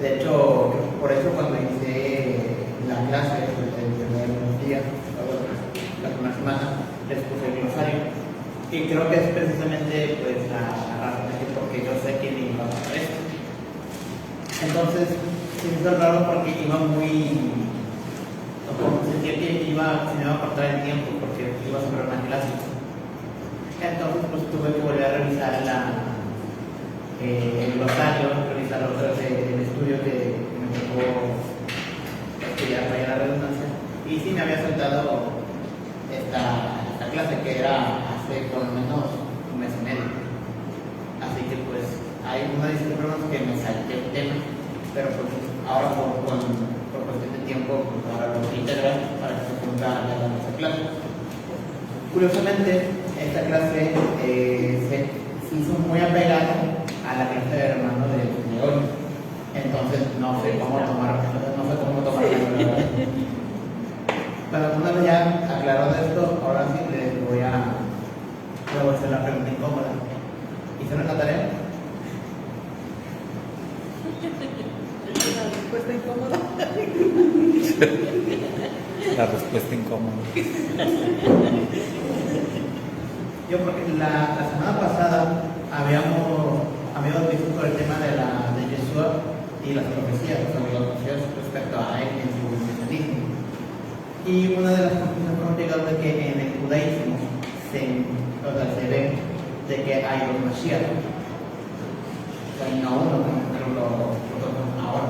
De hecho, por eso cuando hice la clase, el primer día, la primera semana, les puse el glosario. Y creo que es precisamente pues, la razón de que porque yo sé que me iba a pasar esto. Entonces, se me hizo raro porque iba muy. Como sentía que se me iba a cortar el tiempo porque iba a sobre una clase. Entonces, pues tuve que volver a revisar el glosario, revisar otra vez el estudio que me tocó estudiar para la redundancia. Y sí me había saltado esta clase que era hace por lo menos un mes y medio. Así que pues hay una disculpa que me salté el tema, pero pues ahora por cuestión de tiempo, pues ahora lo voy a integrar para que se cumpla esa clase. Curiosamente, esta clase se hizo muy apegada a la clase de hermano de hoy. Entonces no sé cómo tomar Bueno, una vez ya aclarado esto, ahora sí les voy a hacer la pregunta incómoda. ¿Hicieron la tarea? La respuesta incómoda. La respuesta incómoda. Yo porque la semana pasada habíamos visto sobre el tema de Yeshua y las profecías, respecto a él en su mesianismo. Y una de las conclusiones que hemos llegado es que en el judaísmo se ve de que hay dos Mashiach. O sea, no uno, pero lo ahora.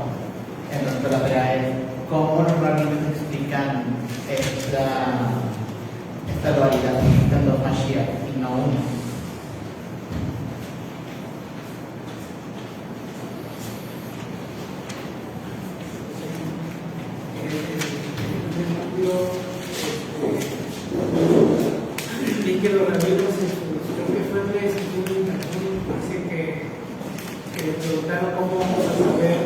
Entonces la tarea es cómo los rabinos explican esta dualidad, existen dos Mashiach y no uno. Y que los rabinos, creo que fue en ese dice que le preguntaron cómo vamos a saber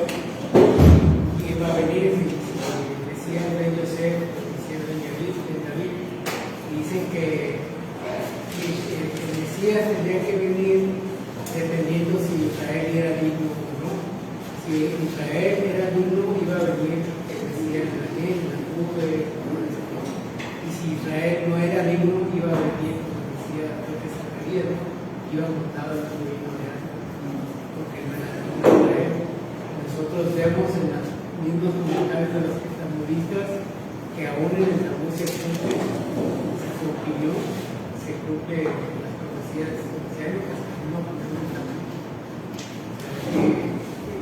que va a venir el Mesías de José, el Mesías de David, y dicen que el Mesías tendría que venir dependiendo si Israel era digno o no. Si Israel era digno, iba a venir el Mesías de Daniel, la nube. Y si Israel no era digno, iba a venir, como decía Zacarías, iba montado en la nube real, porque no era digno de Israel. Nosotros vemos en los mismos comentarios de los talmudistas que aún en el Talmud se cumple las profecías mesiánicas, no ponemos el Talmud.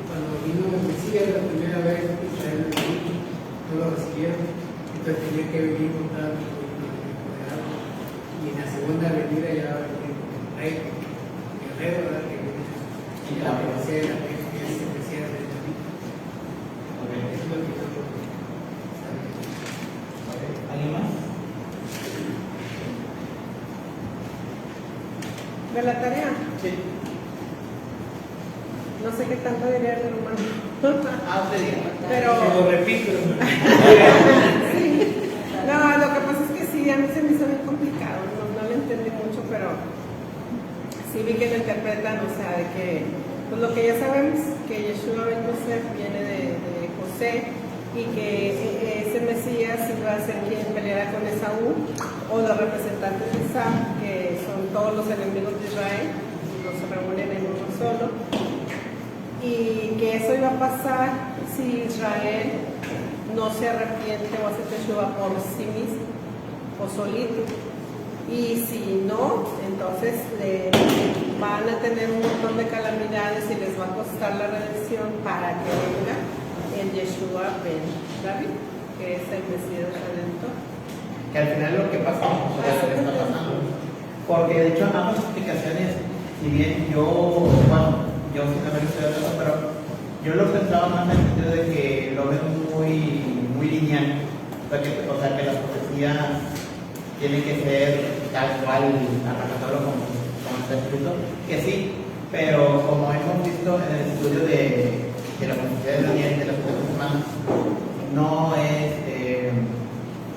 Cuando vino el Mesías la primera vez, Israel no lo recibieron. Entonces tenía que venir montado en el agua. Y en la segunda venida ya va a venir como rey, guerrero, ¿verdad? Que viene y la profecía de la que es el Mesías de David. Es lo que yo ¿Alguien más? ¿De la tarea? Sí. No sé qué tanto diría el hermano. Usted diga. Pero. lo repito. Sí. No, lo que pasa es que sí, a mí se me hizo muy complicado. No lo entendí mucho, pero sí vi que lo interpretan, o sea, de que, pues lo que ya sabemos, que Yeshua ben Yosef viene de José y que ese Mesías iba a ser quien peleara con Esaú, o los representantes de Esaú, que son todos los enemigos de Israel, los se reúnen en uno solo. Y que eso iba a pasar si Israel no se arrepiente o hace teshuva por sí mismo o solito. Y si no, entonces van a tener un montón de calamidades y les va a costar la redención para que venga el Yeshua ben David, que es el Mesías Redentor. Que al final lo que pasa, o sea, lo que está pasando. Porque de hecho ambas explicaciones, si bien yo sin haber estudiado eso, pero yo lo pensaba más en el sentido de que lo veo muy lineal. O sea, que las profecías tienen que ser tal cual, arrancándolo como está escrito, que sí, pero como hemos visto en el estudio de la profecía de Daniel de las últimas semanas, no es,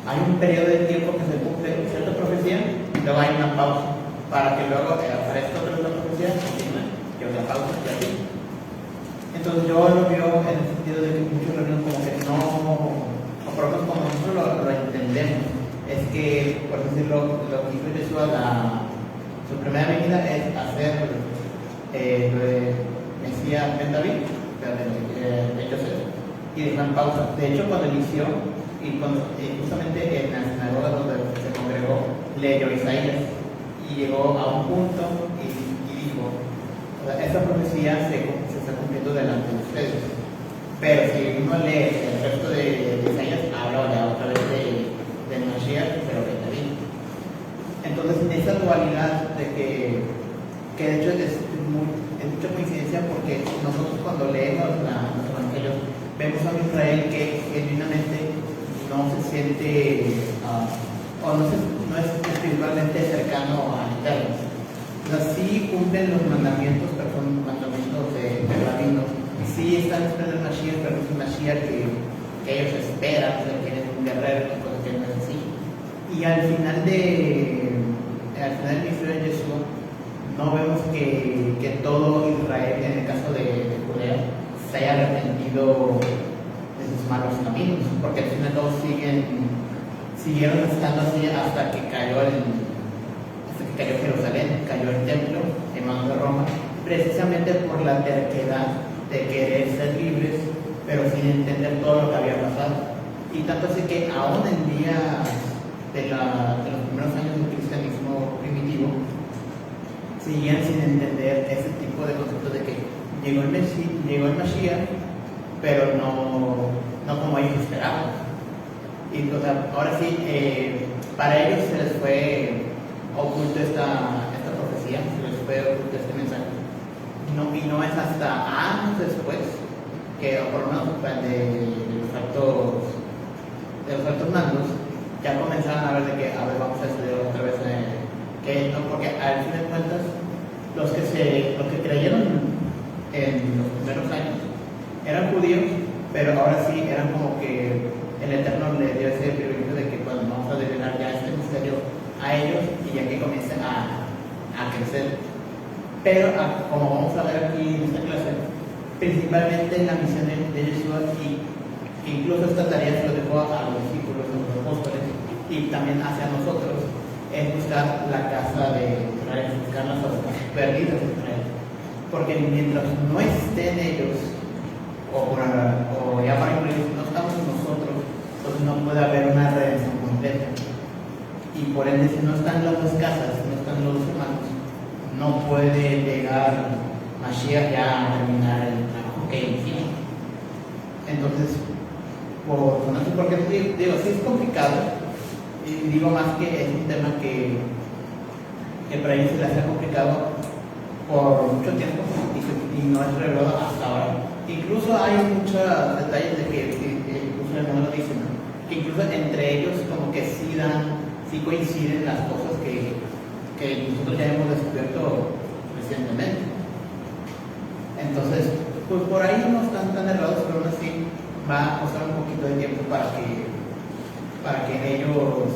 hay un periodo de tiempo que se cumple cierta profecía y luego hay una pausa para que luego aparezca otra profecía y otra pausa y así. Entonces yo lo veo en sentido de que muchos rabinos como que no, o por lo menos como nosotros lo entendemos, es que, por decirlo, lo que hizo Jesús su primera venida es hacer lo de Mesías Ben David, de Joseph, y dejar pausa. De hecho, cuando inició, y justamente en la sinagoga donde se congregó, leyó Isaías, y llegó a un punto y dijo, o sea, esta profecía se está cumpliendo delante de ustedes. Pero si uno lee el resto de Isaías, habla ya otra vez de Mashiach, pero de David. Entonces, esa dualidad de que de hecho es mucha coincidencia, porque nosotros cuando leemos los evangelios vemos a un Israel que genuinamente no se siente o no es espiritualmente cercano al Eterno. O sea, sí cumplen los mandamientos, pero son mandamientos de rabinos. Sí están esperando el Mashiach, pero es un Mashiach que ellos esperan, o sea, que es un guerrero, cosa que no es así. Y al final del misterio de Jesús, no vemos que todo Israel, en el caso de Judea, se haya arrepentido de sus malos caminos, porque al final todos siguieron estando así hasta que cayó Jerusalén, cayó el templo en manos de Roma, precisamente por la terquedad de querer ser libres, pero sin entender todo lo que había pasado. Y tanto así que aún en días de los primeros años del cristianismo primitivo, seguían sin entender ese tipo de conceptos de que llegó el Mashiach, pero no como ellos esperaban. Y o sea, ahora sí, para ellos se les fue oculto esta profecía, se les fue oculto este mensaje. Y no es hasta años después que, o por lo menos de los altos mandos, ya comenzaron a ver de que, a ver, vamos a estudiar otra vez, que no, porque al fin de cuentas, los que creyeron en los primeros años eran judíos, pero ahora sí eran como que el Eterno le dio ese privilegio de que, bueno, vamos a revelar ya este misterio a ellos y ya que comiencen a crecer. Pero como vamos a ver aquí en esta clase, principalmente en la misión de Yeshua, y incluso esta tarea se lo dejó a los discípulos, a los apóstoles, y también hacia nosotros, es buscar la casa de Israel, buscar las ovejas perdidas de Israel. Porque mientras no estén ellos, o ya para incluir, no estamos nosotros, entonces no puede haber una redención completa. Y por ende, si no están las dos casas, si no están los dos hermanos, no puede llegar Mashiach ya a terminar el trabajo que inició. Entonces, no sé por qué digo, sí es complicado, y digo más que es un tema que para ellos se les ha complicado por mucho tiempo y no es revelado hasta ahora. Incluso hay muchos detalles de que incluso el mundo lo dice, ¿no? Que incluso entre ellos como que sí coinciden las cosas que nosotros ya hemos descubierto recientemente. Entonces, pues por ahí no están tan errados, pero aún así va a costar un poquito de tiempo para que ellos,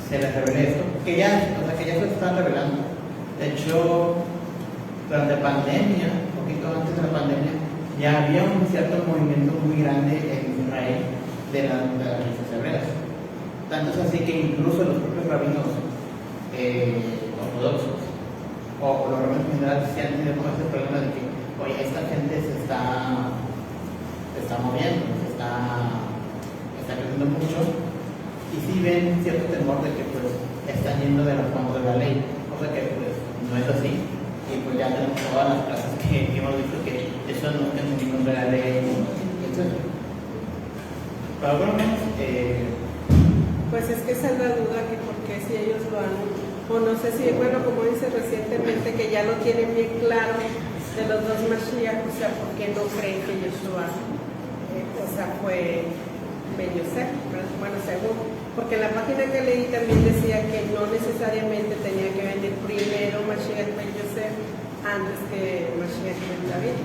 se les revele esto, que ya se están revelando. De hecho, durante la pandemia, un poquito antes de la pandemia, ya había un cierto movimiento muy grande en Israel de las iglesias hebreas. Tanto es así que incluso los propios rabinos ortodoxos o los rabinos en general se han tenido como este problema de que, oye, esta gente se está moviendo, está creciendo mucho, y sí ven cierto temor de que pues están yendo de los fondos de la ley, cosa que pues no es así, y pues ya tenemos todas las clases que hemos visto que eso no es ningún de la ley, etc. Pero por lo menos pues es que esa es la duda, que por qué si ellos lo han, o no sé si, bueno, como dice recientemente, que ya lo tienen bien claro de los dos Mashiach, o sea, ¿por qué no creen que Yeshua, fue Ben Yosef? Bueno, según, porque en la página que leí también decía que no necesariamente tenía que venir primero Mashiach Ben Yosef antes que Mashiach Ben David,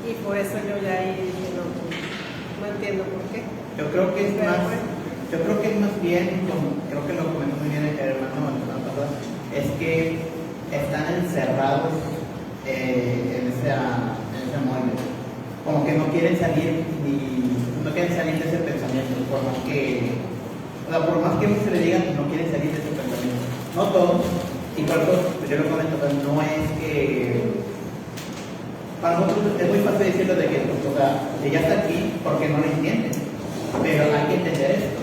y por eso yo ya ahí dije, no entiendo por qué. Yo creo que es más bien, como creo que lo comentó muy bien el hermano pasado, es que están encerrados en ese muelle. como que no quieren salir de ese pensamiento, por más que, o sea, por más que se le digan, no quieren salir de ese pensamiento. No todos, y por eso pues yo lo comento, pero no es que para nosotros es muy fácil decirlo de que, pues, o sea, si ya está aquí, porque no lo entienden, pero hay que entender esto.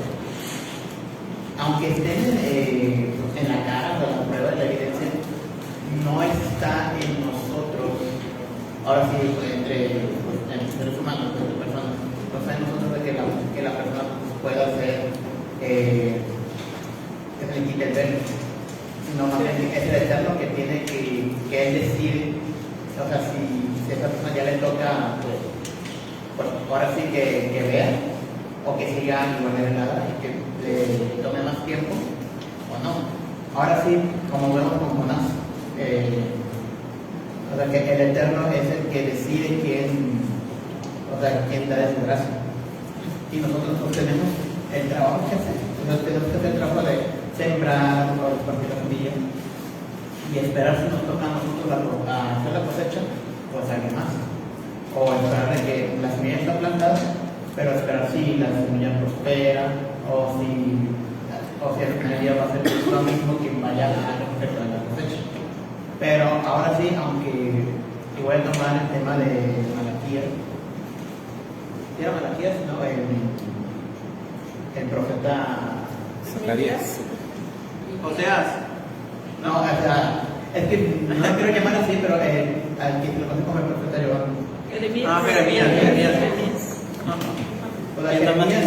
Aunque estén en la cara o en la prueba de la evidencia, no está en nosotros, ahora sí, pues, entre seres humanos, entre personas, no está en nosotros de que la persona pueda ser, que se le quite el velo, sino más bien es el Eterno que tiene que él decide, o sea, si a esa persona ya le toca, pues ahora sí que vea, o que siga igual de nada y que le tome más tiempo, o no. Ahora sí, como vemos con Jonás, o sea, que el Eterno es el que decide quién da desgracia. Y nosotros pues, tenemos el trabajo que hacer. Entonces tenemos que hacer el trabajo de sembrar, o repartir la semilla, y esperar si nos toca a nosotros hacer la cosecha, pues alguien más. O esperar de que la semilla está plantada, pero esperar si la semilla prospera, o si al final del día va a ser lo mismo que vaya a respecto de la cosecha. Pero ahora sí, aunque voy a tomar el tema de Malaquías, ¿sí era Malaquías? No, el profeta Zacarías. Oseas. No, o sea, es que no lo quiero llamar así, pero al que lo conoce como el profeta Joan. Jeremías. O sea, Jeremías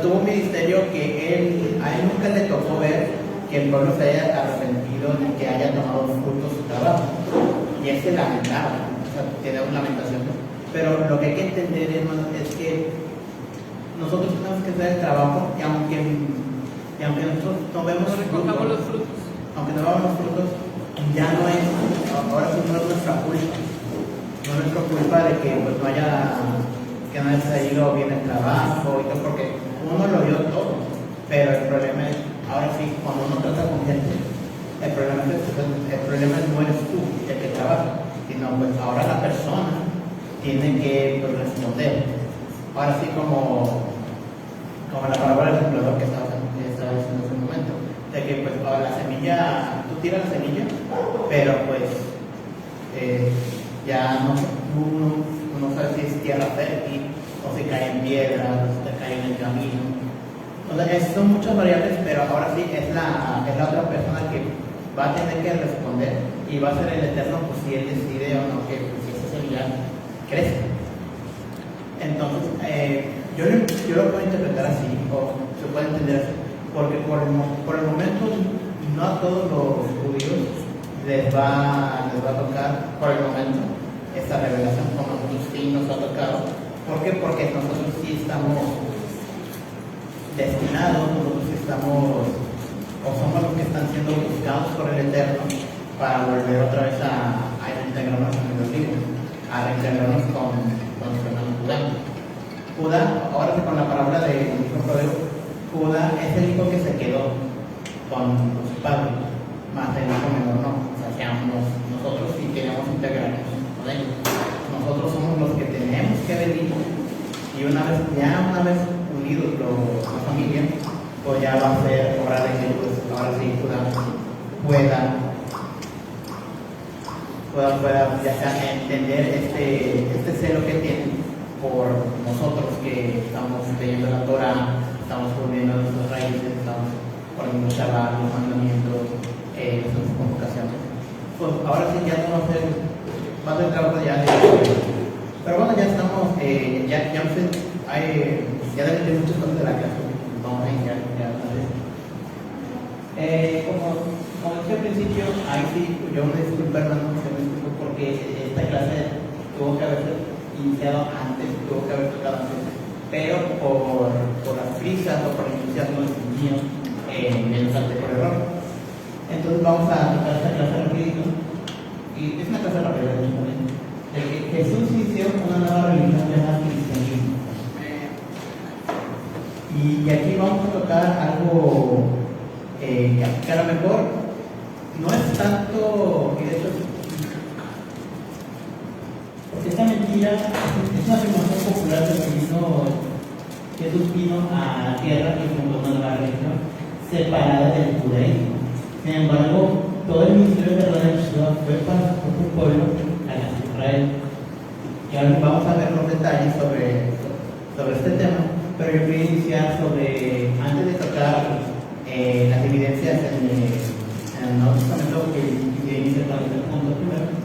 tuvo un ministerio que a él nunca le tocó ver que el pueblo se haya arrepentido ni que haya tomado fruto su trabajo. Y él se lamentaba, o sea, tiene una lamentación. Pero lo que hay que entender, hermano, es que nosotros tenemos que hacer el trabajo y aunque nosotros no vemos los frutos. aunque no veamos los frutos, ya no es, ahora sí no es nuestra culpa. No es nuestra culpa de que pues, no haya salido bien el trabajo y todo, porque uno lo dio todo. Pero el problema es, ahora sí, cuando uno trata con gente, el problema no eres tú el que trabaja, sino pues ahora la persona tiene que pues, responder. Ahora sí como la palabra del empleador que estaba diciendo en ese momento, de que pues la semilla, tú tiras la semilla, pero pues ya uno no sabe si es tierra fértil, o si cae en piedras, o si cae en el camino. O sea, son muchas variables, pero ahora sí es la otra persona que va a tener que responder y va a ser el Eterno pues, si él decide o no que pues, esa semilla crezca. Entonces, yo lo puedo interpretar así, o se puede entender así, porque por el momento no a todos los judíos les va a tocar por el momento esta revelación, como a nosotros sí nos ha tocado. ¿Por qué? Porque nosotros sí estamos destinados, nosotros estamos, o somos los que están siendo buscados por el Eterno para volver otra vez a integrarnos en los libros, a reintegrarnos con nuestro hermano Judá. Judá, ahora sí con la palabra de hijo pródigo, Judá es el hijo que se quedó con su padre, más el hijo menor no. O sea, seamos nosotros sí queremos integrarnos con ellos. Nosotros somos los que tenemos que venir y una vez unidos la familia, pues ya va a ser hora de que pues, ahora sí pueda ya sea entender este celo que tienen por nosotros que estamos leyendo la Torah, estamos volviendo a nuestras raíces, estamos poniendo Shabbat, los mandamientos, nuestras convocaciones. Pues ahora sí ya no va a ser más del trabajo ya de... Pero bueno, ya estamos, ya deben de muchas cosas de la clase, vamos a iniciar ya una vez. Como dije al principio, ahí sí, yo me disculpo hermano, porque esta clase tuvo que haberse iniciado antes, tuvo que haber tocado antes, pero por las prisas o por el entusiasmo mío, me lo salté por error. Entonces vamos a tocar esta clase rapidito, y es una clase rápida de hecho también, de que Jesús inició una nueva religión llamada cristianismo. Y aquí vamos a tocar algo que a lo mejor no es tanto, y de hecho mentira, es una afirmación popular de que Jesús vino a la tierra y fundó una nueva religión separada del judaísmo. Sin embargo, todo el ministerio de Yeshua fue para su propio pueblo, la nación de Israel. Y ahora vamos a ver los detalles sobre este tema, pero yo quería iniciar antes de tocar las evidencias en el Nuevo Testamento, que inicia con el punto primero.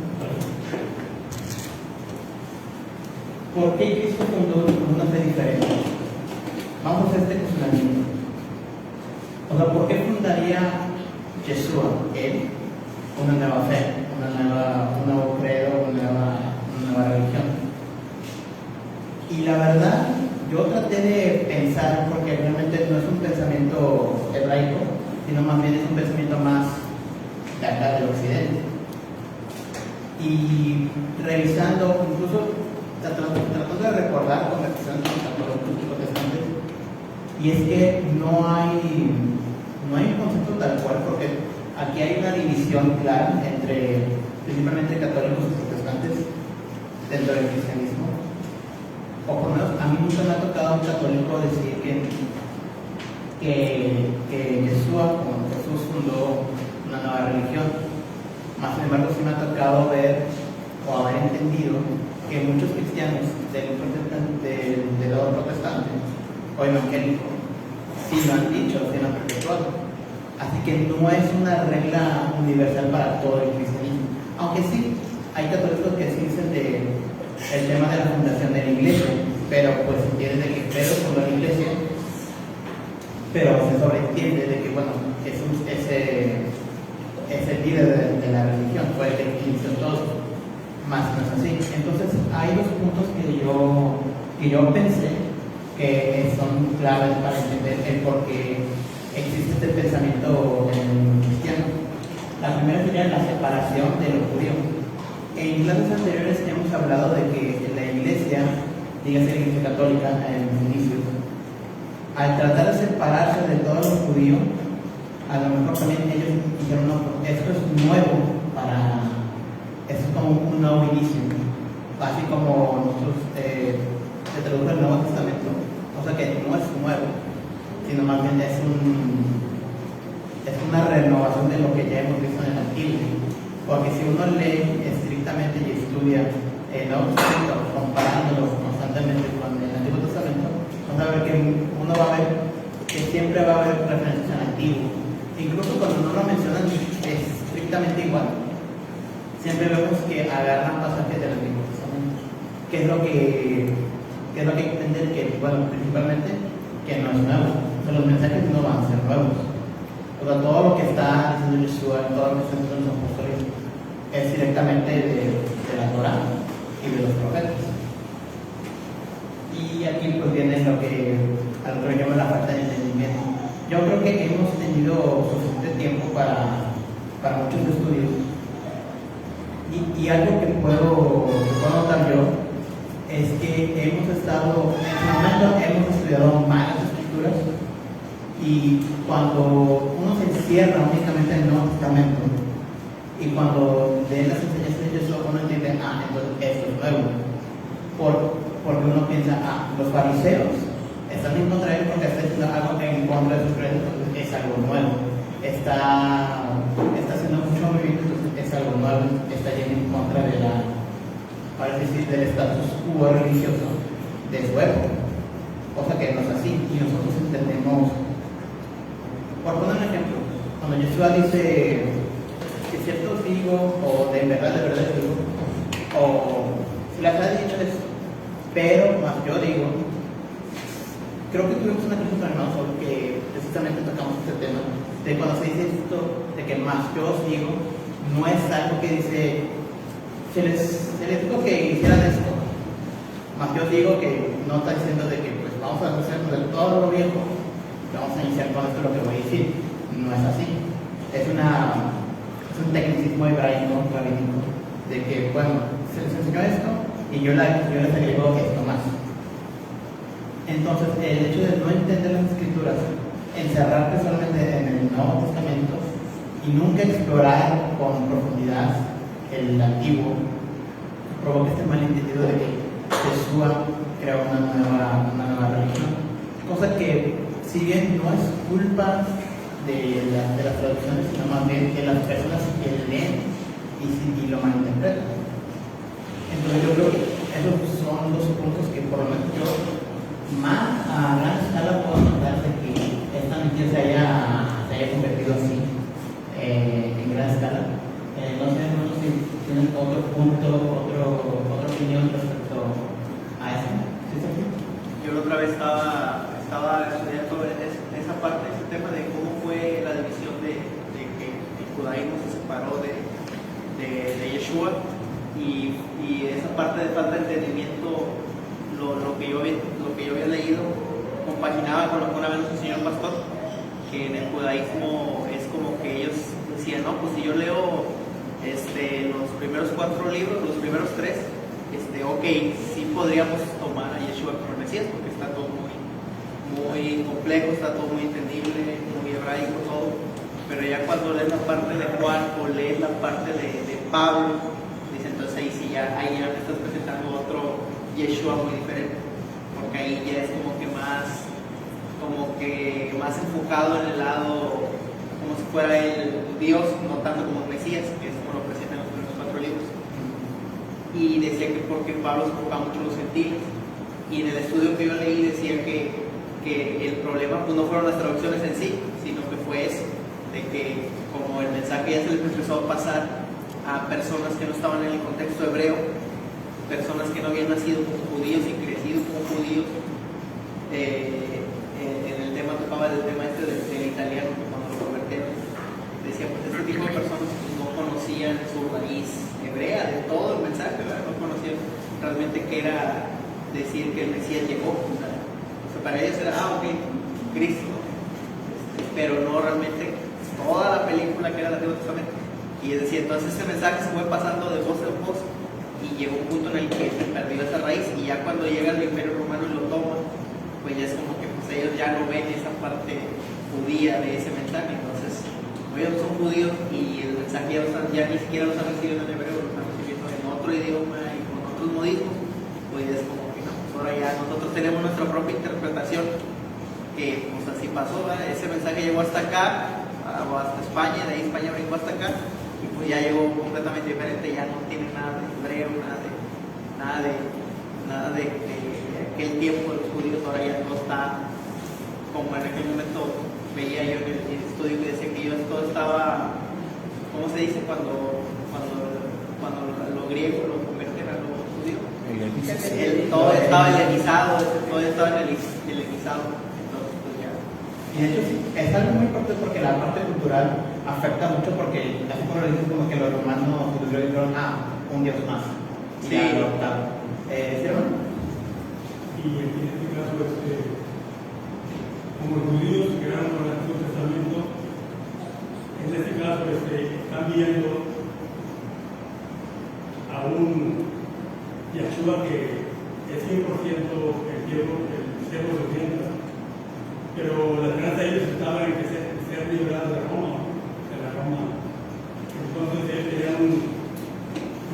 ¿Por qué Cristo fundó una fe diferente? Vamos a hacer este cuestionamiento. O sea, ¿por qué fundaría Yeshua, él, una nueva fe, un nuevo credo, una nueva religión? Y la verdad, yo traté de pensar, porque realmente no es un pensamiento hebraico, sino más bien es un pensamiento más de acá del occidente. Y revisando, incluso tratando de recordar conversaciones con católicos y protestantes, y es que no hay un concepto tal cual, porque aquí hay una división clara entre principalmente católicos y protestantes dentro del cristianismo. O por lo menos a mí nunca me ha tocado un católico decir que Jesús fundó una nueva religión. Más sin embargo, sí me ha tocado ver o haber entendido que muchos cristianos del lado protestante o evangélico sí lo han dicho, sí lo han perpetuado. Así que no es una regla universal para todo el cristianismo. Aunque sí, hay católicos que sí dicen el tema de la fundación de la iglesia, pero pues entienden de que Pedro fundó la iglesia, pero se sobreentiende de que, bueno, Jesús es el líder de la religión, fue el que inició todo, más no es así. Entonces, hay dos puntos que yo pensé que son claves para entender el por qué existe este pensamiento en el cristiano. La primera sería la separación de lo judío. En clases anteriores hemos hablado de que la iglesia, dígase la iglesia católica en los inicios, al tratar de separarse de todo lo judío, a lo mejor también ellos dijeron, no, esto es nuevo esto es como un nuevo inicio, así como nosotros se tradujo el Nuevo Testamento, o sea que no es nuevo, sino más bien es una renovación de lo que ya hemos visto en el Antiguo. Porque si uno lee estrictamente y estudia el Nuevo Testamento, comparándolo constantemente con el Antiguo Testamento, vamos a ver que uno va a ver que siempre va a haber referencias al Antiguo. Incluso cuando no lo mencionan estrictamente igual, siempre vemos que agarran pasajes del Antiguo Testamento. ¿Qué es lo que hay que entender? Que, bueno, principalmente, que no es nuevo. O sea, los mensajes no van a ser nuevos. O sea, todo lo que está diciendo Yeshua, todo lo que está diciendo los apóstoles, es directamente de la Torah y de los profetas. Y aquí pues viene lo que llama la falta de entendimiento. Yo creo que hemos tenido suficiente tiempo para muchos estudios. Y algo que puedo notar yo es que hemos estado, en su momento hemos estudiado más las escrituras, y cuando uno se encierra únicamente en el Nuevo Testamento y cuando lee las enseñanzas de Jesús, uno entiende, entonces esto es nuevo, porque uno piensa, los fariseos están en contra de él porque está haciendo algo en contra de sus creencias, entonces es algo nuevo, está haciendo mucho movimiento, entonces es algo nuevo, está yendo en contra del status quo religioso de su época, cosa que no es así, y nosotros entendemos. Por poner un ejemplo, cuando Yeshua dice que cierto digo, o de verdad digo, o si las ha dicho es, pero más yo digo, creo que tuvimos una clase con hermanos sobre que precisamente tocamos este tema, de cuando se dice esto, de que más yo os digo, no es algo que dice, se les dijo que hicieran esto, más yo digo que no está diciendo de que pues vamos a hacer de todo lo viejo, vamos a iniciar con esto lo que voy a decir. No es así. Es un tecnicismo hebraico, rabínico, de que, bueno, se les enseñó esto y yo les agrego esto más. Entonces, el hecho de no entender las escrituras, encerrarte solamente en el Nuevo Testamento y nunca explorar con profundidad el Antiguo, provoca este malentendido de que Yeshua creó una nueva religión. Cosa que, si bien no es culpa de las traducciones, sino más bien de las personas que leen y lo malinterpretan. Entonces yo creo que esos son dos puntos que por lo menos yo más a gran escala puedo notar de que esta mentira se haya convertido así en gran escala. No sé si tienen otro punto, otra opinión respecto a eso. ¿Sí, Sergio? Yo la otra vez estaba estudiando esa parte, ese tema de cómo fue la división de que el judaísmo se separó de Yeshua y esa parte de falta de entendimiento, lo que yo había leído, compaginaba con lo que una vez nos enseñó el pastor, que en el judaísmo es como que ellos decían, no, pues si yo leo los primeros 4 libros, los primeros 3, ok, sí podríamos tomar a Yeshua como Mesías, porque está todo muy complejo, está todo muy entendible, muy hebraico todo, pero ya cuando lees la parte de Juan o lees la parte de Pablo, dice entonces ahí sí ya me estás presentando otro Yeshua muy diferente, porque ahí ya es como que más enfocado en el lado como si fuera el Dios, no tanto como Mesías, que es como lo presentan los primeros 4 libros. Y decía que porque Pablo se enfocaba mucho en los gentiles, y en el estudio que yo leí decía que el problema pues no fueron las traducciones en sí, sino que fue eso, de que como el mensaje ya se les empezó a pasar a personas que no estaban en el contexto hebreo, personas que no habían nacido como judíos y crecido como judíos, en el tema tocaba el tema del italiano, que cuando lo convertieron decía pues este tipo de personas pues, no conocían su raíz hebrea de todo el mensaje, ¿verdad? No conocían realmente qué era decir que el Mesías llegó, ¿verdad? O sea, para ellos era, ok, Cristo, ¿no? Pero no realmente toda la película que era el Antiguo Testamento. Y es decir, entonces ese mensaje se fue pasando de voz en voz y llegó un punto en el que se perdió esa raíz, y ya cuando llega el Imperio Romano y lo toma, pues ya es como que pues, ellos ya no ven esa parte judía de ese mensaje. Entonces ellos son judíos y el mensaje ya ni siquiera lo están recibiendo en hebreo, lo están recibiendo en otro idioma y con otros modismos. Pues es como que no, pues ahora ya nosotros tenemos nuestra propia interpretación, que pues así pasó, ¿verdad? Ese mensaje llegó hasta acá, o hasta España, de ahí España brincó hasta acá, y pues ya llegó completamente diferente, ya no tiene nada de hebreo, nada de aquel tiempo de los judíos. Ahora ya no está como en aquel momento veía yo en el estudio que decía que todo estaba, ¿cómo se dice? Cuando lo griego lo convierten a lo judío. Todo estaba helenizado, todo estaba helenizado. Entonces, pues ya. Y de hecho sí, es algo muy importante porque la parte cultural afecta mucho, porque así como lo dices, como que los romanos y los griegos dijeron, un dios más. Y Sí. ya lo adoptaron. ¿Sí, hermano? Y en este caso, como los judíos que eran con el Antiguo Testamento, en este caso están viendo a un Yeshua que es 100% el siervo de Oriente, pero la esperanza de ellos estaba en que ser liberados de Roma. Entonces era un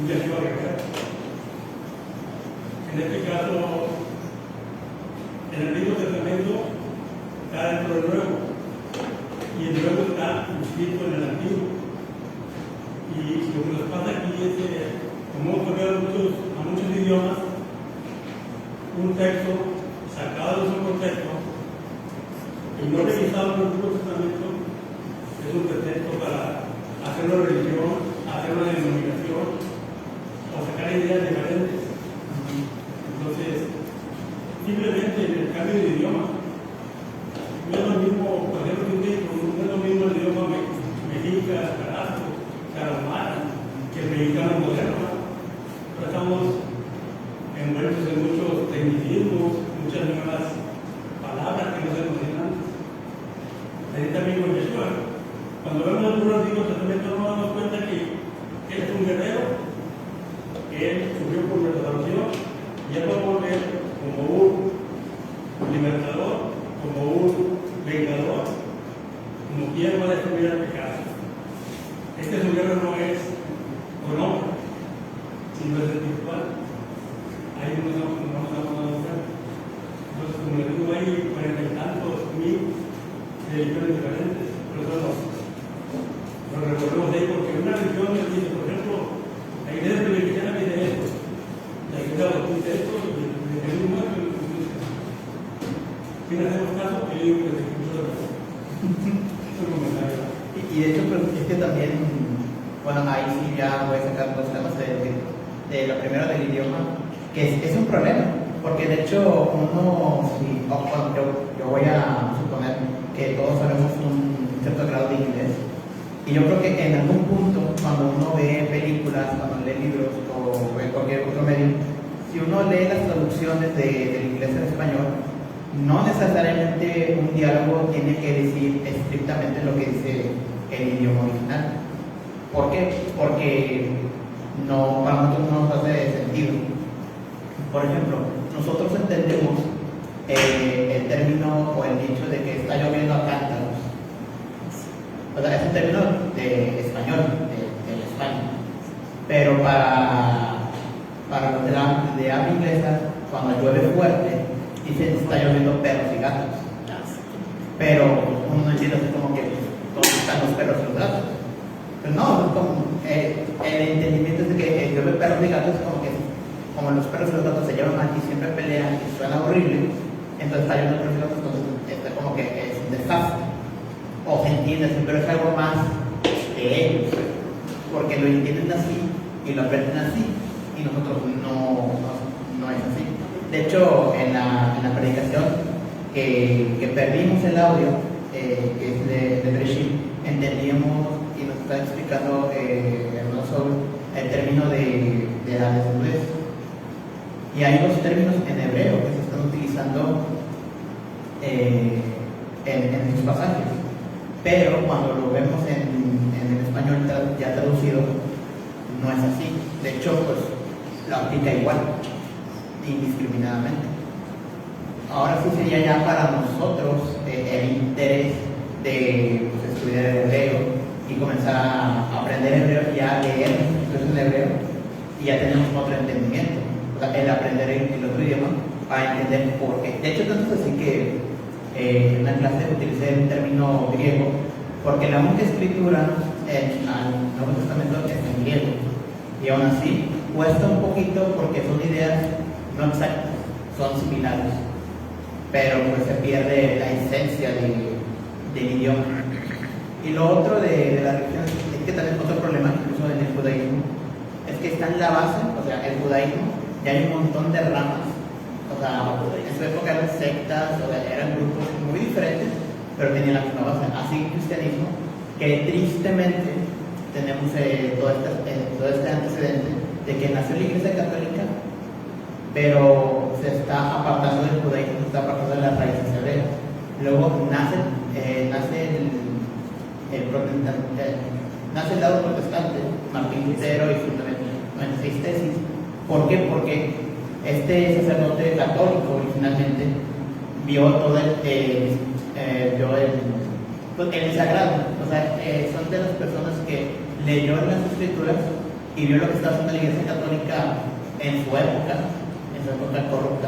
Yeshua guerrero. En este caso, en el Antiguo Testamento está dentro del Nuevo, y el Nuevo está inscrito en el Antiguo. Y lo que nos pasa aquí es que, como hemos cambiado a muchos idiomas, un texto sacado de su contexto y no revisado en el Antiguo Testamento es un pretexto para hacer una religión, hacer una denominación o sacar ideas diferentes. Entonces, simplemente el cambio de idioma no es lo mismo, por ejemplo, no es lo mismo el idioma mexica, carasco, tarahumara, que el mexicano moderno. Pero estamos envueltos en muchos tecnicismos, muchas nuevas palabras que no se conocían antes. Así también con Yeshua. Cuando vemos el Antiguo Testamento nos damos cuenta que él es un guerrero, que él sufrió por nuestra salvación, y él va a volver como un libertador, como un vengador, como quien va a destruir el pecado. Su guerra no es con hombre, sino es espiritual. Hay no nos damos a hacer. Entonces, como les digo, hay 40 y tantos mil religiones diferentes, pero eso nos recorremos de ahí porque una religión nos dice, por ejemplo, la iglesia cristiana dice esto, la iglesia bautista esto, y el Jesús muerto, y el Jesús dice. Si no hacemos caso, yo digo que es un comentario. Y de hecho, pues, es que también, bueno, ahí sí ya voy a sacar dos temas de lo primero del idioma, que es un problema, porque de hecho uno, si, bueno, yo voy a suponer que todos sabemos un cierto grado de inglés, y yo creo que en algún punto, cuando uno ve películas, cuando lee libros o ve cualquier otro medio, si uno lee las traducciones del inglés al español, no necesariamente un diálogo tiene que decir estrictamente lo que dice el idioma original. ¿Por qué? Porque no, para nosotros no nos hace sentido. Por ejemplo, nosotros entendemos el término o el dicho de que está lloviendo a cántaros. O sea, es un término de español, de España. Pero para los de habla inglesa, cuando llueve fuerte, dicen que está lloviendo perros y gatos. Pero uno no entiende así como que ¿dónde están los perros y los gatos? Pues no, el entendimiento es de que llueve perros y gatos como los perros y los gatos se llevan mal y siempre pelean y suena horrible, entonces está lloviendo perros y gatos, entonces es como que es un desastre. O se entiende así, pero es algo más de ellos, porque lo entienden así y lo aprenden así, y nosotros no es así. De hecho, en la predicación que perdimos el audio, que es de Breshit, entendíamos y nos está explicando el término de la desnudez. Y hay dos términos en hebreo que se están utilizando en estos pasajes. Pero cuando lo vemos en el español ya traducido, no es así. De hecho, pues lo aplica igual, indiscriminadamente. Ahora sí sería ya para nosotros el interés de estudiar el hebreo y comenzar a aprender hebreo, ya leer en hebreo, y ya tenemos otro entendimiento. O sea, el aprender el otro idioma para entender por qué. De hecho, tanto es así que en una clase utilicé un término griego, porque la única escritura en el Nuevo Testamento es en griego, y aún así cuesta un poquito porque son ideas no exactas, son similares, pero pues se pierde la esencia del idioma. Y lo otro de la religión es que también otro problema, incluso en el judaísmo, es que está en la base, o sea, el judaísmo, ya hay un montón de ramas. O sea, en su época eran sectas, o sea, eran grupos muy diferentes, pero tenían la misma base. Así el cristianismo, que tristemente tenemos todo este antecedente de que nació la Iglesia Católica, pero se está apartando del judaísmo, se está apartando de las raíces hebreas. Luego nace el lado protestante, Martín Lutero y sus 96 tesis. ¿Por qué? Porque este sacerdote católico originalmente vio todo el sagrado. O sea, son de las personas que leyó las escrituras y vio lo que estaba haciendo la Iglesia Católica en su época corrupta,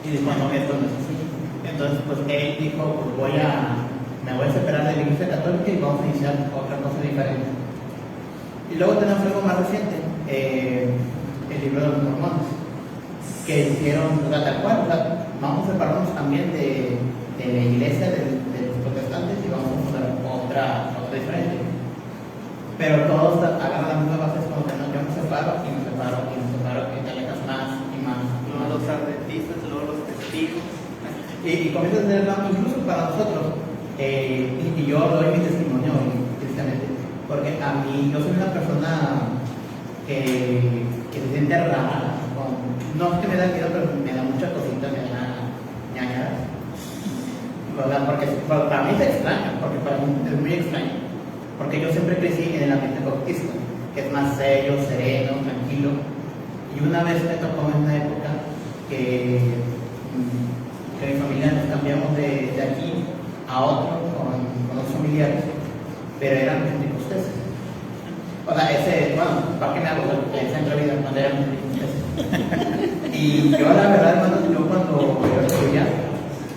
y dijo, no, esto no es así. Entonces, pues él dijo, pues me voy a separar de la Iglesia Católica y vamos a iniciar otra cosa diferente. Y luego tenemos algo más reciente, el libro de los Mormones, que hicieron, o sea, tal cual, o sea, vamos a separarnos también de la iglesia de los protestantes y vamos a poner otra diferente. Pero todos agarran la misma base, es como que no, yo me separo y me separo y me separo y te alejas más y más. Luego los adventistas, luego los testigos. Y comienza a tener incluso para nosotros, y yo doy mi testimonio tristemente, porque a mí, yo soy una persona que se siente rara, no es que me da miedo, pero me da mucha cosita, me da ñañadas. Porque para mí es extraño, porque para mí es muy extraño, porque yo siempre crecí en el ambiente bautista, que es más serio, sereno, tranquilo, y una vez me tocó en una época que mi familia nos cambiamos de aquí a otro con los familiares, pero eran pentecosteses. O sea, bueno, ¿para qué me hago? El centro de vida cuando eran pentecosteses. Y Y yo la verdad, hermano, yo cuando yo estudiaba,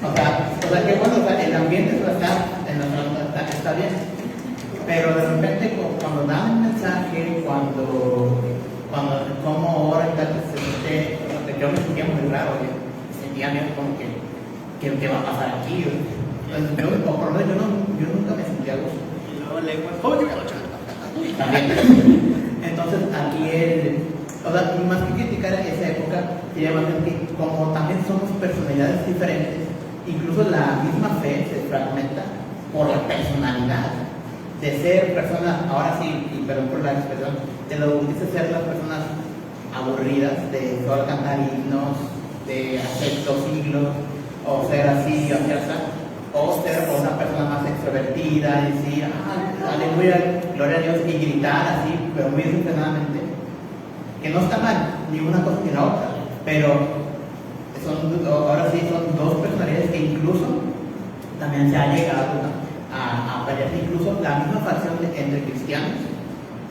o sea que bueno, o sea, el ambiente está bien, pero de repente cuando dan un mensaje, cuando como ahora tal se siente, yo me sentía muy raro, sentía miedo como que ¿qué va a pasar aquí? Entonces, yo, o por lo menos yo nunca me sentía a gusto. Y luego lengua, También. Entonces aquí o sea, más que criticar esa época, sería más bien que como también somos personalidades diferentes, incluso la misma fe se fragmenta por la personalidad de ser personas, ahora sí, y perdón por la expresión, de lo que dice ser las personas aburridas, de solo cantar himnos, de hacer 2 siglos, o ser así, o ser una persona más extrovertida, y decir, aleluya, gloria a Dios, y gritar así, pero muy desenfrenadamente, que no está mal, ni una cosa ni la otra, pero ahora sí son 2 personalidades que incluso también se ha llegado a pelear, incluso la misma facción entre cristianos,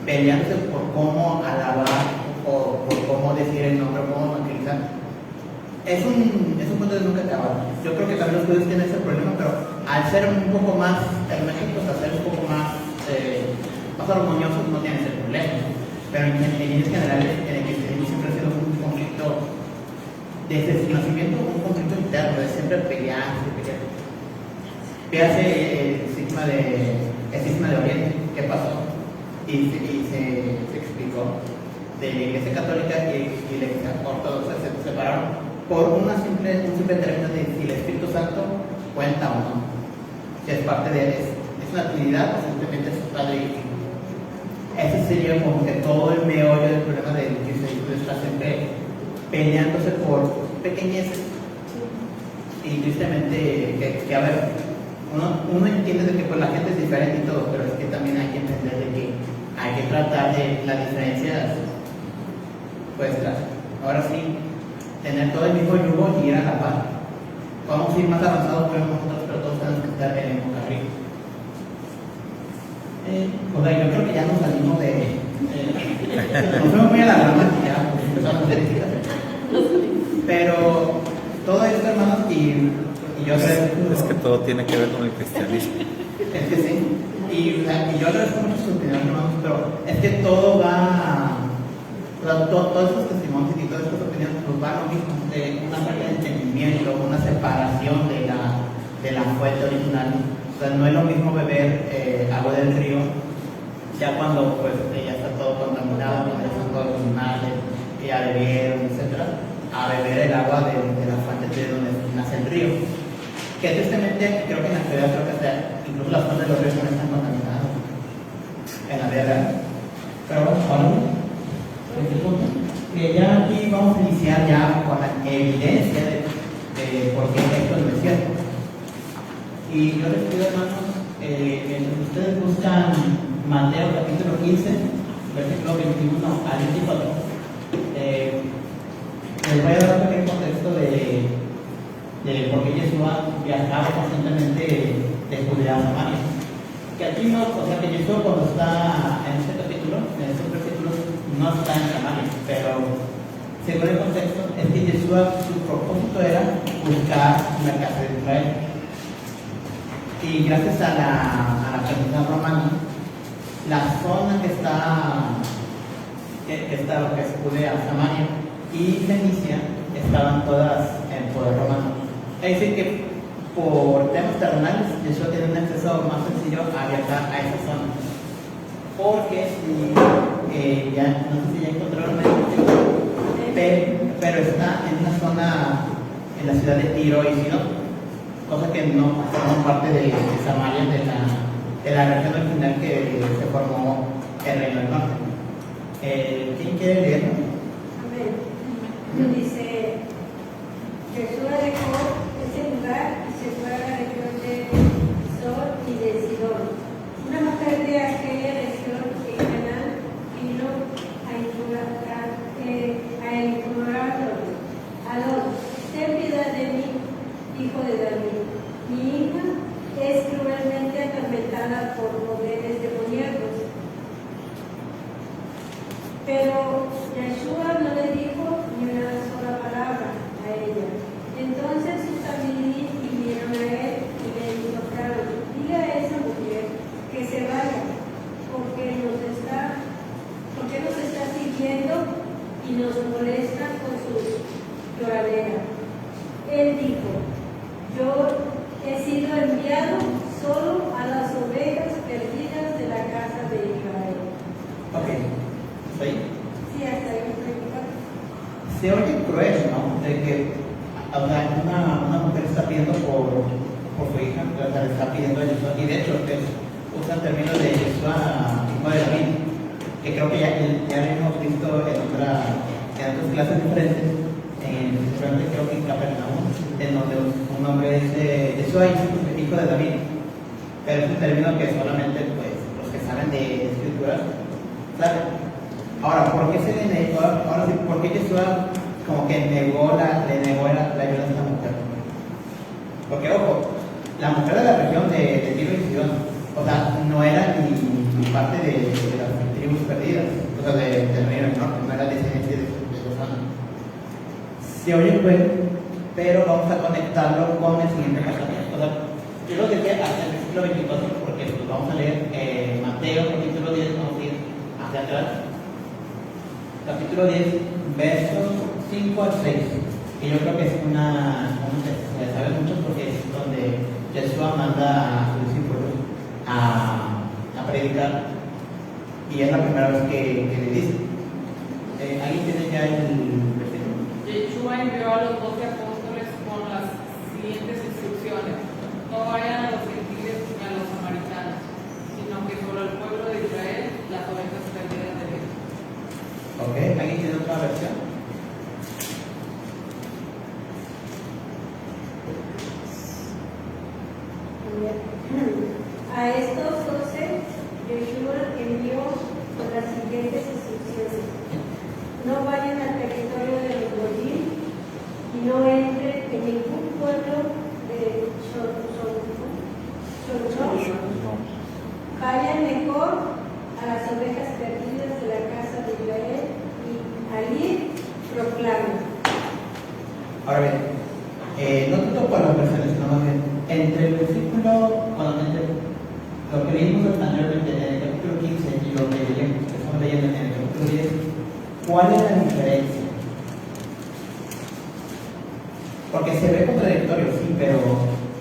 peleándose por cómo alabar, o por cómo decir el nombre, cómo evangelizar. Es un punto de nunca acabar. Yo creo que también los judíos tienen ese problema, pero al ser un poco más herméticos, al ser un poco más armoniosos, no tienen ese problema. Pero en líneas generales, en el cristianismo siempre ha sido un conflicto desde su nacimiento, un conflicto interno, de siempre pelear. Fíjate el cisma de Oriente, ¿qué pasó? Y se explicó. De la Iglesia Católica y la Iglesia Ortodoxa se separaron por un simple término de si el Espíritu Santo cuenta o no. Si es parte de él, es una Trinidad o simplemente es Padre y Hijo. Ese sería como que todo el meollo del problema del cristianismo, está siempre peleándose por pequeñeces. Y tristemente, que a ver, uno entiende de que pues, la gente es diferente y todo, pero es que también hay que entender de que hay que tratar de las diferencias, pues ahora sí, tener todo el mismo yugo y ir a la par. Vamos a ir más avanzados que nosotros, pero todos tenemos que estar en el mismo carril. O sea, yo creo que ya nos salimos nos fuimos muy a la rama y ya empezamos a hacer críticas. Pero todo esto, hermanos, y yo creo Es que todo tiene que ver con el cristianismo. Es que sí. Y yo agradezco mucho su opinión, hermanos, pero es que todo va. Todos estos testimonios y todas estas opiniones nos van a lo mismo, de una falta de entendimiento, una separación de la fuente original. O sea, no es lo mismo beber agua del río ya cuando pues ya está todo contaminado, cuando ya están todos los animales, ya bebieron, etc., a beber el agua de la fuente de donde nace el río. Que tristemente creo que en la actualidad incluso las fuentes de los ríos no están contaminadas en la vida real. Pero bueno, ahora este punto. Ya aquí vamos a iniciar ya con la evidencia de por qué esto no es cierto. Y yo les pido, hermanos, ustedes buscan Mateo capítulo 15, versículo 21 al 24. Les voy a dar un pequeño contexto de por qué Yeshua viajaba constantemente de Judea a Samaria. Que aquí no, o sea que Yeshua cuando está en este capítulo, en estos versículos, no está en Samaria, pero según el contexto, es que Yeshua, su propósito era buscar la casa de Israel. Y gracias a la persecución romana, la zona que está lo que es Judea, Samaria y Fenicia estaban todas en poder romano. Es decir, que por temas terrenales, Yeshua tiene un acceso más sencillo a viajar a esa zona. Porque ya no sé si ya encontraron el pero está en una zona en la ciudad de Tiro y Sidón, cosa que no forma parte de Samaria, de la región original que se formó el Reino del Norte. ¿Quién quiere leerlo? Amén. Dice, Jesús dejó ese lugar y se fue a la región de Sol y de Sidón. Una mujer de aquella región en Canaán vino a implorarlo. Aló, ten piedad de mí, hijo de David. Mi hija es cruelmente atormentada por poderes demoníacos. Pero Yeshua no le dijo ni una sola palabra. y nos molestan con su lloradera. Él dijo, yo he sido enviado solo a las ovejas perdidas de la casa de Israel. Ok, ¿está ahí? Sí, hasta ahí estoy igual. Se oye cruel, ¿no? De que o sea, una mujer está pidiendo por su hija, o sea, le está pidiendo a Yeshua, y de hecho usa el término de Yeshua, hijo de David, que creo que ya hemos visto en otras clases diferentes, principalmente creo que en Capernaum, en donde un hombre dice Yeshua, hijo de David, pero es un término que solamente pues, los que saben de escrituras saben. Ahora, ¿por qué se le negó? Ahora sí, ¿por qué Yeshua como que le negó la ayuda a esta mujer? Porque, ojo, la mujer de la región de Tiro y Sidón, o sea, no era ni parte de las tribus perdidas, o sea, del reino del norte, no era descendiente de Susana. Se oye cruel, pero vamos a conectarlo con el siguiente pasaje. O sea, yo lo dejé hasta el versículo 24 porque pues, vamos a leer Mateo capítulo 10, vamos a ir hacia atrás. Capítulo 10, versos 5 al 6. Y yo creo que es se sabe mucho porque es donde Yeshua manda a sus discípulos a predicar. Y es la primera vez que le dice. ¿Alguien tiene ya el versículo? Yeshua envió a los 12 apóstoles con las siguientes instrucciones: no vayan a los gentiles ni a los samaritanos, sino que solo al pueblo de Israel, las ovejas perdidas de Dios. Ok, ¿alguien tiene otra versión? A estos 12, Yeshua envió con las siguientes instrucciones: no vayan al territorio de los Goyim y no entren en ningún pueblo de Shorshon. Vayan mejor a las ovejas perdidas de la casa de Israel y al ir proclamen. Ahora bien, no tanto por las versiones, sino más bien entre el versículo, lo que leímos anteriormente en el capítulo 15 y lo que estamos leyendo en el capítulo 10, ¿cuál es la diferencia? Porque se ve contradictorio, sí, pero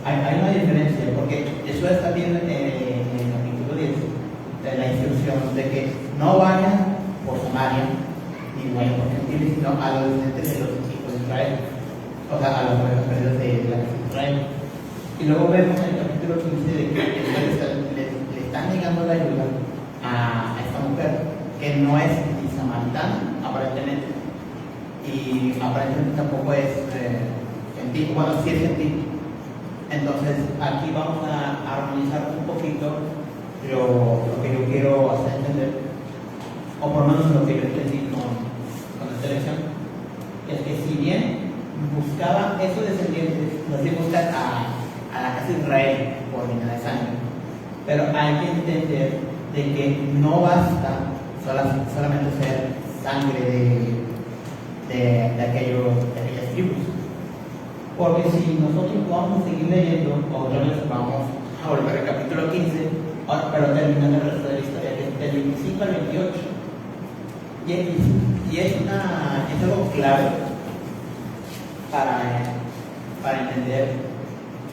hay una diferencia, porque eso está bien en el capítulo 10, de la instrucción de que no vayan por Samaria, ni vayan por gentiles, sino a los descendientes de los hijos de Israel, o sea, a las ovejas perdidas de la casa de Israel. Y luego vemos en el capítulo 15 de que le están negando la ayuda a esta mujer, que no es ni samaritana, aparentemente, y aparentemente tampoco es gentil, bueno, sí es gentil. Entonces, aquí vamos a armonizar un poquito lo que yo quiero hacer entender, o por lo menos lo que yo entendí con esta elección, es que si bien buscaba esos descendientes, no se buscan a la casa de Israel por línea de sangre, pero hay que entender de que no basta solamente ser sangre de aquellas tribus, porque si nosotros vamos a seguir leyendo, otra vez vamos a volver al capítulo 15, pero terminando el resto de la historia, del 25 al 28, y es algo clave para entender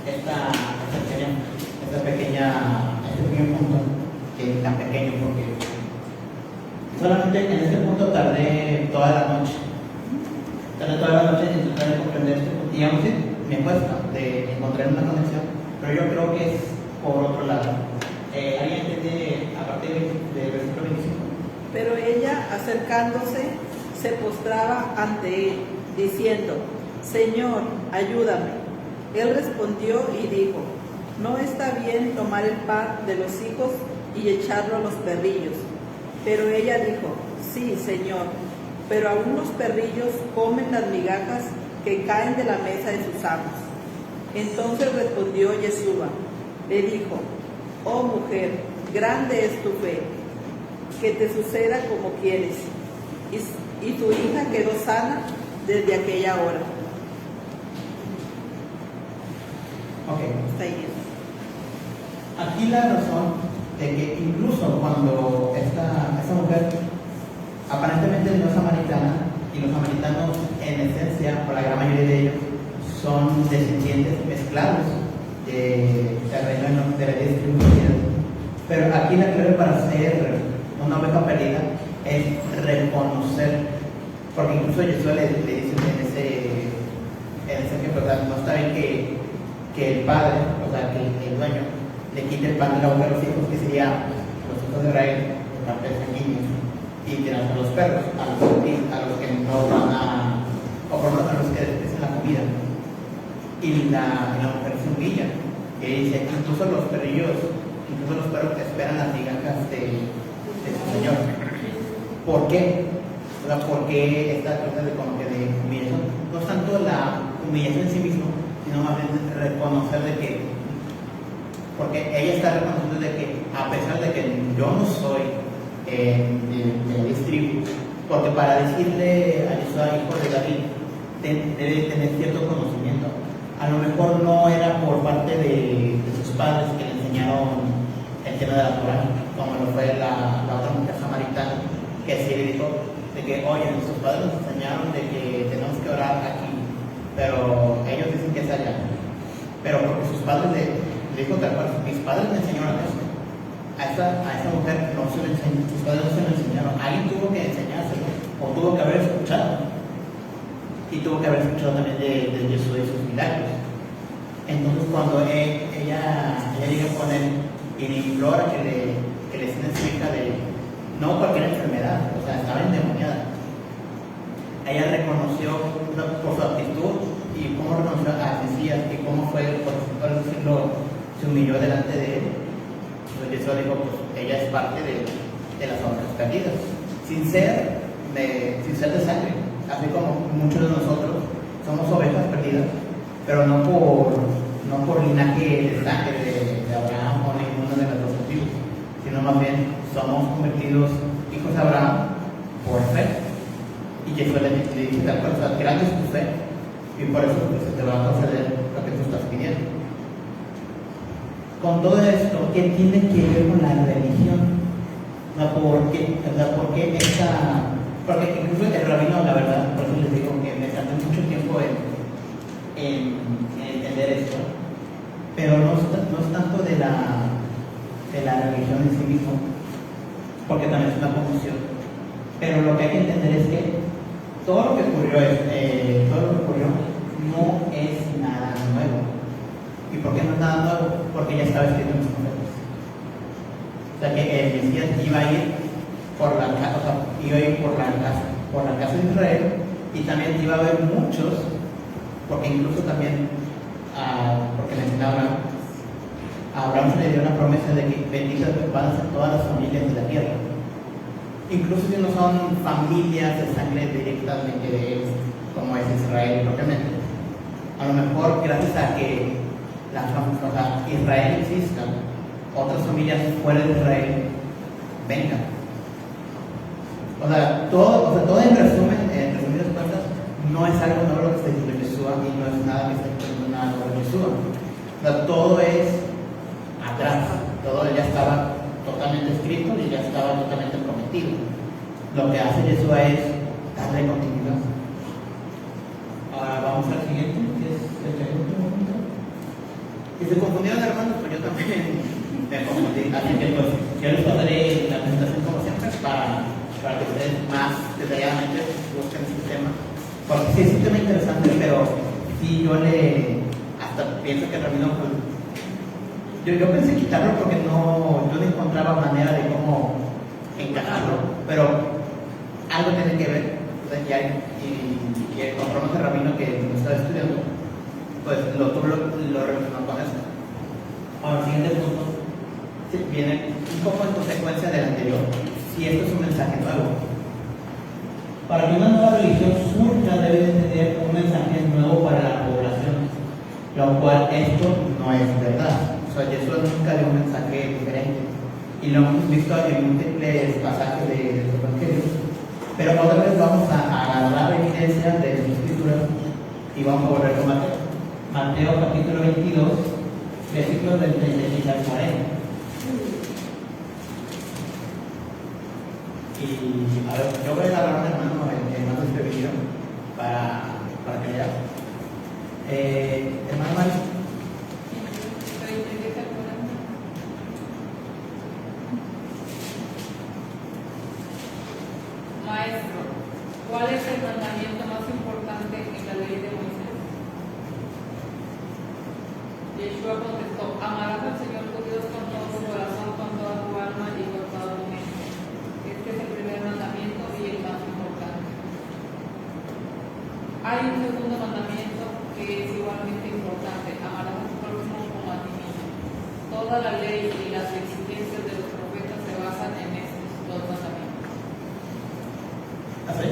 este pequeño punto, que es tan pequeño porque solamente en este punto tardé toda la noche en tratar de comprender este punto. Digamos que me cuesta de encontrar una conexión, pero yo creo que es por otro lado. ¿Alguien entiende a partir del versículo 25? Pero ella, acercándose, se postraba ante él, diciendo: Señor, ayúdame. Él respondió y dijo: no está bien tomar el pan de los hijos y echarlo a los perrillos. Pero ella dijo: sí, Señor, pero aún los perrillos comen las migajas que caen de la mesa de sus amos. Entonces respondió Yeshua, le dijo: oh mujer, grande es tu fe, que te suceda como quieres. Y tu hija quedó sana desde aquella hora. Ok. Está ahí. Aquí la razón de que incluso cuando esta mujer aparentemente no es samaritana, son descendientes esclavos del reino de la distribución. Pero aquí la clave para ser una oveja perdida es reconocer, porque incluso Jesús le dice en ese ejemplo, o sea, no está bien que el padre, o sea, que el dueño, le quite el pan de la boca a los hijos, que sería los hijos de Israel, por parte de niños, y tiran a los perros, a los que no van o por lo menos a los que desprecian la comida. Y la mujer se humilla, que dice, incluso los perros esperan las migajas de su Señor. ¿Por qué? O sea, porque esta cosa de como que de humillación, no es tanto la humillación en sí mismo, sino más bien reconocer de que, porque ella está reconociendo de que a pesar de que yo no soy de la tribu, porque para decirle a Jesús, hijo de David, debe tener cierto conocimiento. A lo mejor no era por parte de sus padres que le enseñaron el tema de la Torah, como lo fue la otra mujer samaritana, que sí le dijo de que, oye, nuestros padres nos enseñaron de que tenemos que orar aquí, pero ellos dicen que es allá. Pero porque sus padres le dijo tal cual, mis padres me enseñaron esto. A esa mujer no se le enseñó, sus padres no se lo enseñaron. Alguien tuvo que enseñárselo, o tuvo que haber escuchado. Y tuvo que haber escuchado también de Jesús y sus milagros. Entonces cuando ella llega con él y le implora que le sane su hija de no cualquier enfermedad, o sea, estaba endemoniada. Ella reconoció por su actitud y cómo reconoció a Mesías y cómo fue, por decirlo, se humilló delante de él. Entonces Jesús dijo, pues ella es parte de las ovejas perdidas, sin ser de sangre. Así como muchos de nosotros somos ovejas perdidas, pero no por linaje de sangre de Abraham o ninguno de los dos tribus, sino más bien somos convertidos hijos de Abraham por fe. Y Jesús le dice tal cual, o sea, grande es tu fe, y por eso pues, se te va a conceder lo que tú estás pidiendo. Con todo esto, ¿qué tiene que ver con la religión? ¿Por qué esta...? Porque incluso el rabino, la verdad, por eso les digo que me tardé mucho tiempo en entender esto, pero no es tanto de la religión en sí mismo, porque también es una confusión. Pero lo que hay que entender es que todo lo que ocurrió no es nada nuevo. ¿Y por qué no es nada nuevo? Porque ya estaba escrito en los profetas. O sea que el Mesías iba a ir por la casa de Israel, y también iba a haber muchos, porque incluso también, porque mencionaba a Abraham se le dio una promesa de que benditas van a ser todas las familias de la tierra, incluso si no son familias de sangre directamente de él, como es Israel propiamente. A lo mejor gracias a que Israel exista, otras familias fuera de Israel vengan. O sea, todo en resumidas cuentas, no es algo nuevo lo que está diciendo Yeshua y no es nada que está diciendo nada nuevo Yeshua. O sea, todo es atrás, todo ya estaba totalmente escrito y ya estaba totalmente prometido. Lo que hace Yeshua es darle continuidad. Ahora vamos al siguiente, que es el segundo punto. Si se confundieron, hermanos, pues yo también me confundí. Así que pues yo les pasaré la presentación como siempre para que ustedes más detalladamente busquen este tema, porque sí es un tema interesante, pero sí yo hasta pienso que el rabino, pues, yo pensé quitarlo porque yo no encontraba manera de cómo encajarlo, pero algo tiene que ver, o sea, y encontramos el rabino que lo estaba estudiando, pues lo relacionó con eso. Ahora, el siguiente punto viene un poco en consecuencia del anterior. Si esto es un mensaje nuevo. Para que una nueva religión surja debe de tener un mensaje nuevo para la población, lo cual esto no es verdad. O sea, Jesús nunca dio un mensaje diferente. Y lo hemos visto en múltiples pasajes de los evangelios. Pero otra vez vamos a agarrar evidencia de las escrituras y vamos a volver con Mateo. Mateo capítulo 22, versículos del 36 al 40. Y a ver, yo voy a agarrar un hermano más desprevenido para que veas. Hay un segundo mandamiento que es igualmente importante: amarás a tu prójimo como a ti mismo. Toda la ley y las exigencias de los profetas se basan en estos dos mandamientos. ¿Así?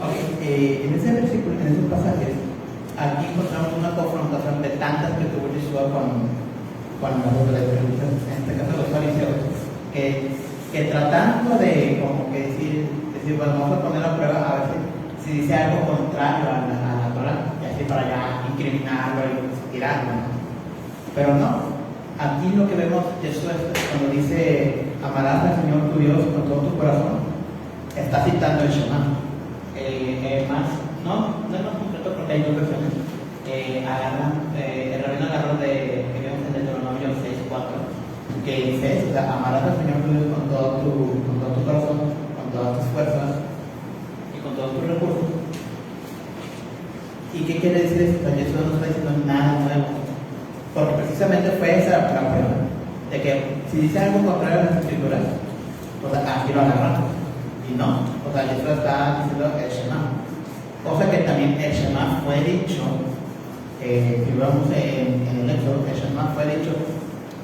Ok, en ese versículo, en esos pasajes, aquí encontramos una confrontación de tantas que tuvo Yeshua con los religios, en este caso los fariseos, que tratando de, como que decir, bueno, vamos a poner a prueba a ver si dice algo contrario a la Torah, y así para ya incriminarlo y tirarlo, ¿no? Pero no, aquí lo que vemos Jesús cuando dice amarás al Señor tu Dios con todo tu corazón, está citando el Shema. No es más concreto porque hay dos versiones. El rabino agarró que vemos en Deuteronomio 6:4, que dice, o sea, amarás al Señor tu Dios con todo tu corazón, con todas tus fuerzas y con todos tus recursos. ¿Y qué quiere decir esto? Jesús no está diciendo nada nuevo, porque precisamente fue esa la prueba, de que si dice algo contrario a las escrituras, pues aquí lo agarramos, y no, o sea, Jesús está diciendo el Shema, cosa que también el Shema fue dicho, si vemos en el Éxodo, el Shema fue dicho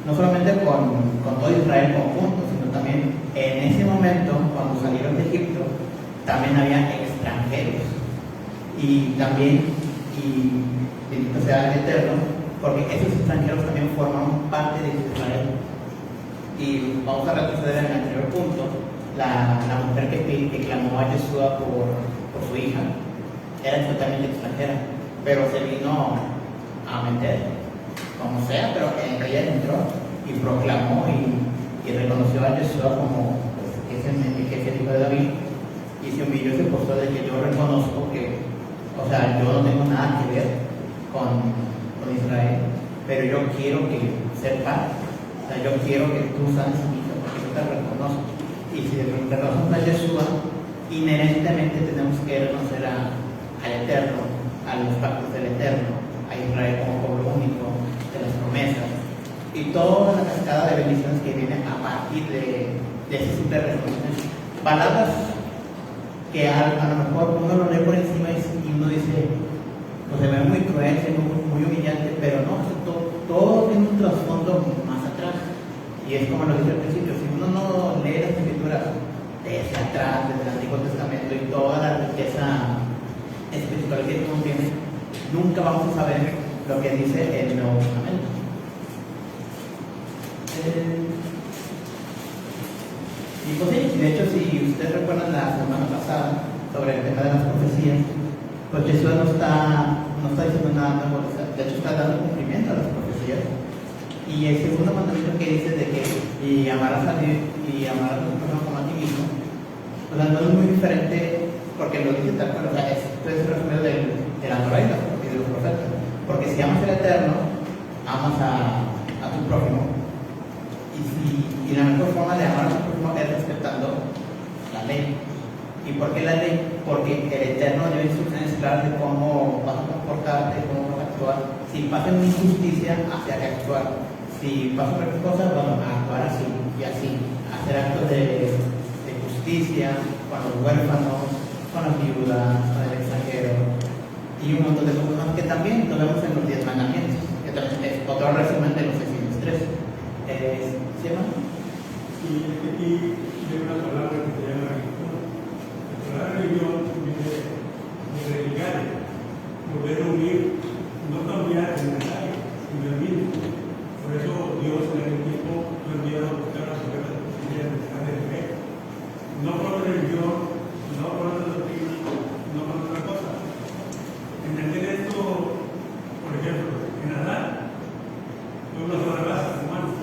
no solamente con todo Israel conjunto, sino también en ese momento, cuando salieron de Egipto, también había extranjeros. Y también, y bendito sea el Eterno, porque esos extranjeros también forman parte de Israel. Y vamos a retroceder en el anterior punto, la mujer que clamó a Yeshua por su hija, era totalmente extranjera, pero se vino a meter, como sea, pero ella entró y proclamó y reconoció a Yeshua como pues, que es el hijo de David, y se humilló y se puso de que yo reconozco que, o sea, yo no tengo nada que ver con Israel, pero yo quiero ser parte, o sea, yo quiero que tú sanes a mi hija porque yo te reconozco, y si reconocemos a Yeshua, inherentemente tenemos que reconocer al Eterno, a los pactos del Eterno, a Israel como pueblo único, de las promesas y toda la cascada de bendiciones que vienen a partir de ese simple reconocimiento. Palabras que a lo mejor uno lo lee por encima y uno dice, pues se ve muy cruel, muy humillante, pero no, todo tiene un trasfondo más atrás. Y es como lo dije al principio, si uno no lee las escrituras desde atrás, desde el Antiguo Testamento y toda la riqueza espiritual que contiene, nunca vamos a saber lo que dice el Nuevo Testamento. Y pues sí, de hecho, si ustedes recuerdan la semana pasada sobre el tema de las profecías, pues Jesús no está diciendo nada nuevo, de hecho está dando cumplimiento a las profecías. Y el segundo mandamiento que dice de que y amarás a Dios y amarás a tu prójimo como a ti mismo, o sea, no es muy diferente porque lo dice tal cual, o sea, esto es resumido de la Torah y de los profetas. Porque si amas al Eterno, amas a tu prójimo. Y la mejor forma de amar a tu prójimo es respetando la ley. ¿Y por qué la ley? Porque el Eterno dio instrucciones claras de cómo vas a comportarte, cómo vas a actuar. Si pasa una injusticia, hacia qué actuar. Si pasa cualquier cosa, bueno, a actuar así y así. Hacer actos de justicia con los huérfanos, con las viudas, con el extranjero. Y un montón de cosas más que también lo vemos en los 10 mandamientos, que también es otro resumen de los Efesios 3. ¿Sí, hermano? Y aquí hay una palabra que se llama religión. La palabra religión viene de religar, volver a unir, no cambiar el mensaje, sino el mismo. Por eso Dios en el tiempo lo envió a buscar las ovejas de la fe. No por religión, no por la doctrina, no por otra cosa. Entender esto, por ejemplo, en Adán, fue una sola raza humana.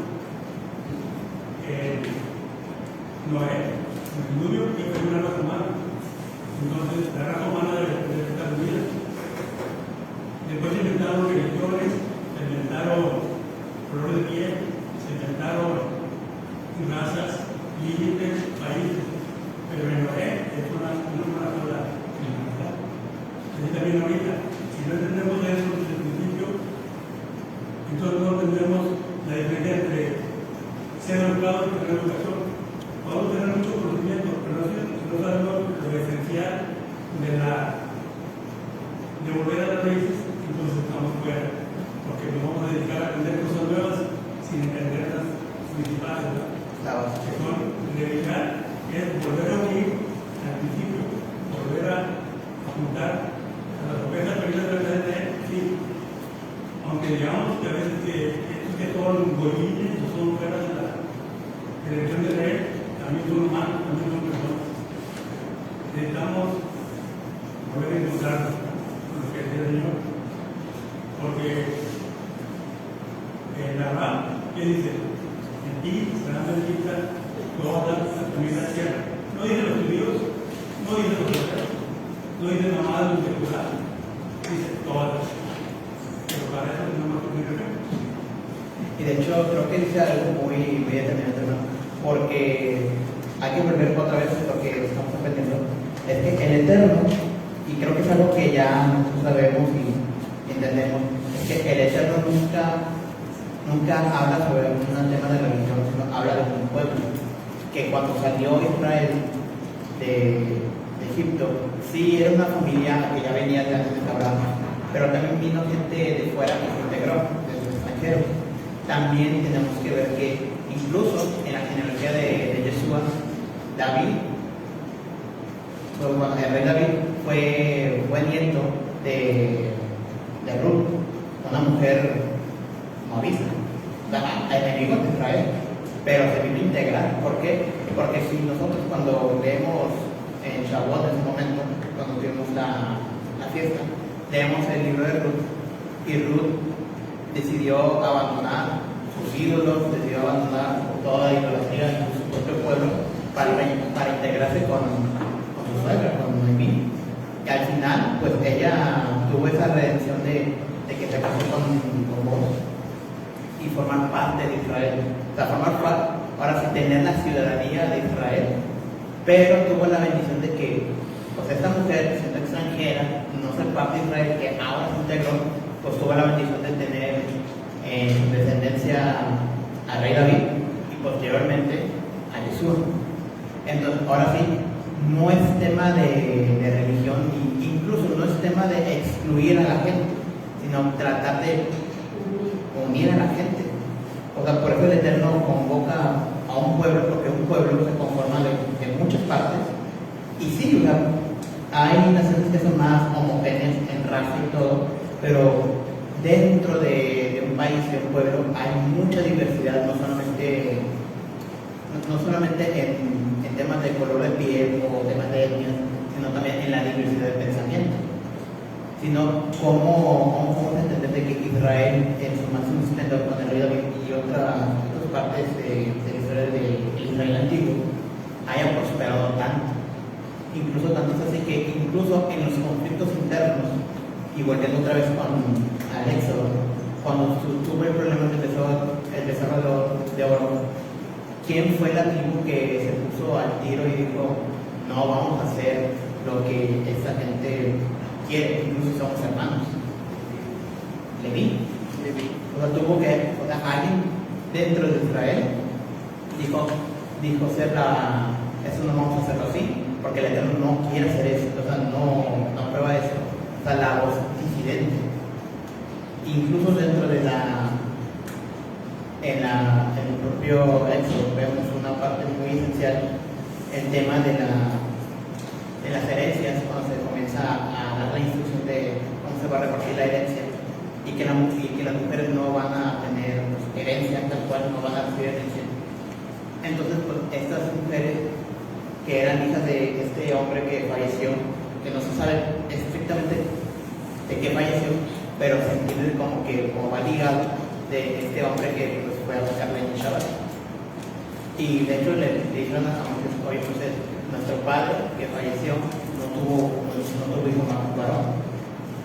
Noé, el diluvio, que fue una raza humana. Entonces, la raza humana debe estar unida. Después se inventaron religiones, se inventaron color de piel, se inventaron razas, límites, países. Pero en Noé es una sola humanidad. Así también ahorita, si no entendemos eso desde el principio, entonces no entendemos la diferencia entre ser educado y tener educación. Podemos tener mucho conocimiento, pero no sabemos lo esencial de la volver a las raíces, entonces estamos fuera, porque nos vamos a dedicar a aprender cosas nuevas sin entender las principales, ¿verdad? Que son dedicar, es volver a unir al principio, volver a juntar a las ovejas perdidas de la de sí. Aunque digamos que a veces que son bolillos o son fuera de la dirección de Israel, también son humanos, también son personas. Necesitamos volver a encontrarnos con lo que es el Señor, porque en la Ra, ¿qué dice? En ti serán benditas todas las familias de la tierra. No dicen los judíos, no dicen los judíos, no dicen nada más los seculares, dice todas. Pero para eso tenemos que tener fe. Y de hecho creo que dice algo muy determinante, ¿no? Porque hay que volver otra vez a lo que estamos aprendiendo. Es que el Eterno, y creo que es algo que ya nosotros sabemos y entendemos, es que el Eterno nunca habla sobre un tema de religión, sino habla de un pueblo. Que cuando salió Israel de Egipto, sí era una familia que ya venía de antes de Abraham, pero también vino gente de fuera que se integró, desde el extranjero. También tenemos que ver que incluso en la genealogía de Yeshua, David, el rey David fue nieto de Ruth, una mujer moabita, enemigo de Israel, pero se vino a integrar. ¿Por qué? Porque si nosotros cuando leemos en Shavuot, en ese momento, cuando tuvimos la fiesta, leemos el libro de Ruth, y Ruth decidió abandonar sus ídolos, decidió abandonar toda idolatría en su propio pueblo para integrarse con su suegra, con Noemí. Y al final, pues ella tuvo esa redención de que se casó con vos y formar parte de Israel. O sea, formar parte, ahora sí, tener la ciudadanía de Israel, pero tuvo la bendición de que pues esta mujer, siendo extranjera, no ser parte de Israel, que ahora se integró, pues tuvo la bendición de tener en su descendencia al rey David y posteriormente a Jesús. Entonces, ahora sí, no es tema de religión, incluso no es tema de excluir a la gente, sino tratar de unir a la gente. O sea, por eso el Eterno convoca a un pueblo, porque un pueblo se conforma de muchas partes. Y sí, o sea, hay naciones que son más homogéneas en raza y todo, pero dentro de un país, de un pueblo, hay mucha diversidad, no solamente en temas de color de piel o temas de etnia, sino también en la diversidad de pensamiento. Sino cómo entender de que Israel, en su máximo esplendor con el rey David y otras partes de la historia del Israel antiguo, haya prosperado tanto. Incluso tanto es así que incluso en los conflictos internos, y volviendo otra vez al Éxodo, cuando tuvo el problema del becerro de oro, ¿quién fue la tribu que se puso al tiro y dijo, no vamos a hacer lo que esta gente quiere, incluso somos hermanos? Leví. O sea, alguien dentro de Israel dijo eso no vamos a hacerlo así, porque el Eterno no quiere hacer eso, o sea, no aprueba eso. O sea, la voz disidente. Incluso dentro de en el propio Éxodo vemos una parte muy esencial, el tema de las herencias, cuando se comienza a dar la instrucción de cómo se va a repartir la herencia y que las mujeres no van a tener herencia, tal cual no van a recibir herencia. Entonces, pues, estas mujeres que eran hijas de este hombre que falleció, que no se sabe estrictamente de qué falleció, pero se entiende como va ligado de este hombre que pues, fue a buscarle en Shabbat. Y de hecho le dijeron a Moisés, oye Moisés, nuestro padre que falleció no tuvo hijo varón.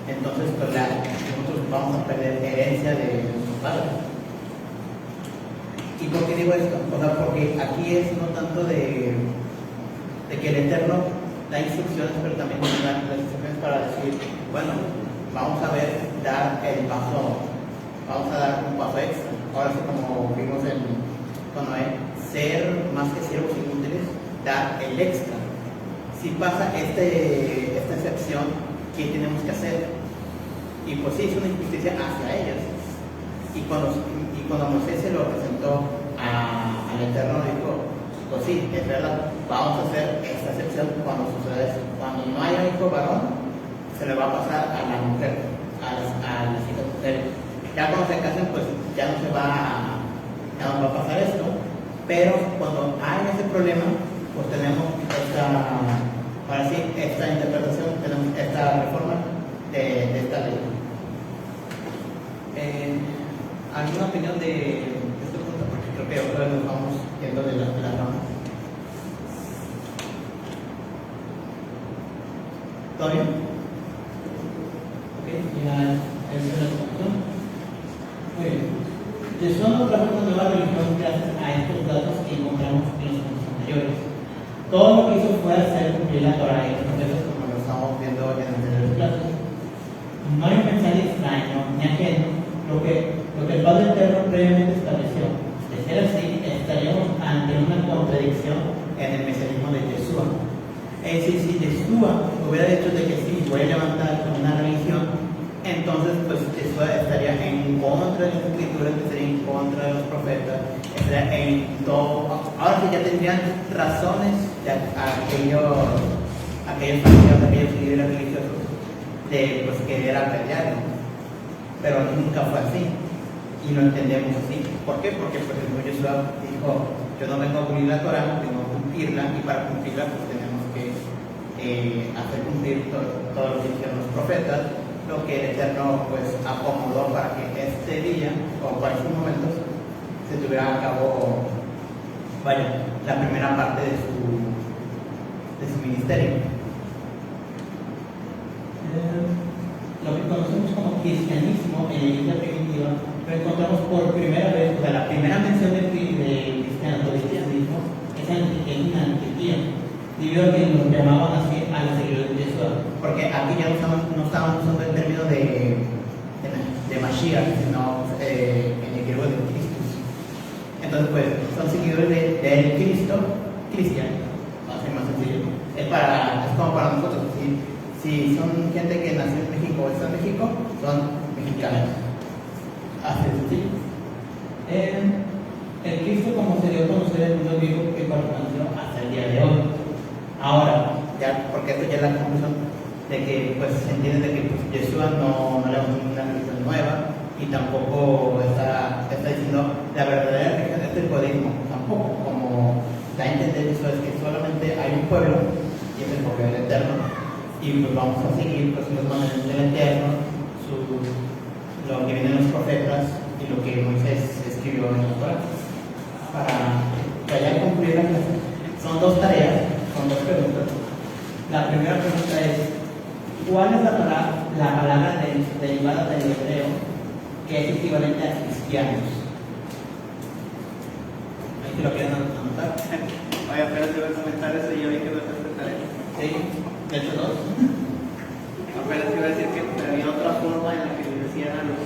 Entonces pues nosotros vamos a perder herencia de nuestro padre. ¿Y por qué digo esto? O sea, porque aquí es no tanto de que el Eterno da instrucciones, pero también da las instrucciones para decir, bueno, vamos a dar el paso, vamos a dar un paso extra. Ahora sí, como vimos con Noé, ser más que siervos inútiles, dar el extra. Si pasa esta excepción, ¿qué tenemos que hacer? Y pues sí, es una injusticia hacia ellos. Y cuando Moisés se lo presentó al Eterno, dijo, pues sí, es verdad, vamos a hacer esta excepción cuando suceda eso. Cuando no haya hijo varón, se le va a pasar a la mujer, a las hijas mujeres. Ya cuando se casen, pues ya no va a pasar esto, pero cuando hay ese problema, pues tenemos esta interpretación, tenemos esta reforma de esta ley. ¿Alguna opinión de este punto? Porque creo que otra vez nos vamos yendo de las ramas. ¿Todo bien? Ok, ya es la conclusión. Muy bien. Yeshua nos trajo una nueva religión gracias a estos datos que encontramos en los puntos anteriores. Todo lo que hizo fue hacer cumplir la Torah y los procesos como lo estamos viendo en anteriores clases. No hay un mensaje extraño ni ajeno lo que el Padre Eterno previamente estableció. De ser así, estaríamos ante una contradicción en el mesianismo de Yeshua. Es decir, si Yeshua hubiera dicho de que sí, voy a levantar una religión, entonces pues Yeshua estaría en contra de las escrituras, estaría en contra de los profetas, estaría en todo. Ahora sí ya tendrían razones de aquellos líderes religiosos de pues querer apedrearlo, pero nunca fue así y lo entendemos así. ¿Por qué? Porque por ejemplo Yeshua dijo, yo no vengo a cumplir la Torah, vengo a cumplirla, y para cumplirla pues tenemos que hacer cumplir todo lo que hicieron los profetas, lo que el Eterno pues acomodó para que este día o para estos momentos se tuviera a cabo la primera parte de su ministerio. Lo que conocemos como cristianismo en la iglesia primitiva lo encontramos por primera vez, o sea, la primera mención de cristianismo es en Antioquía, debido a que nos llamaban así a los seguidores de Yeshua, porque aquí ya no estaban usando el término de Mashiach, sino en el griego de Cristo. Entonces, pues, son seguidores del Cristo, cristiano, más sencillo. Es como para nosotros. Si son gente que nació en México o está en México, son mexicanos. Así de sencillo. El Cristo, como se dio a conocer el mundo griego, que permaneció hasta el día de hoy. Ahora, ya, porque esto ya es la conclusión de que pues, se entiende de que pues, Yeshua no le va a una religión nueva y tampoco está diciendo la verdadera religión es el judaísmo, tampoco, como da a entender eso es que solamente hay un pueblo y es el pueblo del Eterno. Y pues vamos a seguir pues, los mandamientos del Eterno, lo que vienen los profetas y lo que Moisés escribió en la Torah. Para ya concluir la clase, son dos tareas, son dos preguntas. La primera pregunta es: ¿cuál es la palabra derivada del hebreo que es equivalente a cristianos? Ahí te lo quieren anotar. Oye, apenas te voy a comentar eso y yo vi que no te tarea. Sí, de hecho dos. Apenas te iba a decir que había otra forma en la que le decían a los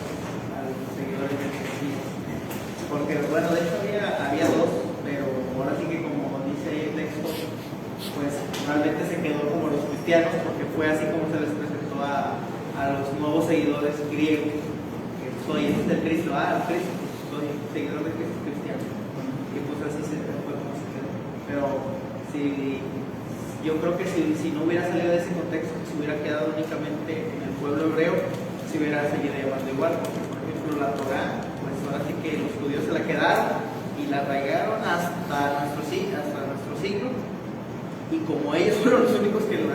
seguidores de Jesús. Porque, bueno, de hecho había dos, pero ahora sí que como dice ahí el texto, pues realmente se quedó como los cristianos, porque fue así como se les presentó a los nuevos seguidores griegos. Que soy el Cristo, el Cristo, pues soy seguidor de Cristo cristiano. Y pues así fue como se quedó. Pero yo creo que si no hubiera salido de ese contexto, que se hubiera quedado únicamente en el pueblo hebreo, se hubiera seguido llamando igual. Porque, por ejemplo, la Torah, pues ahora sí que los judíos se la quedaron y la arraigaron hasta nuestro siglo. Y como ellos fueron los únicos que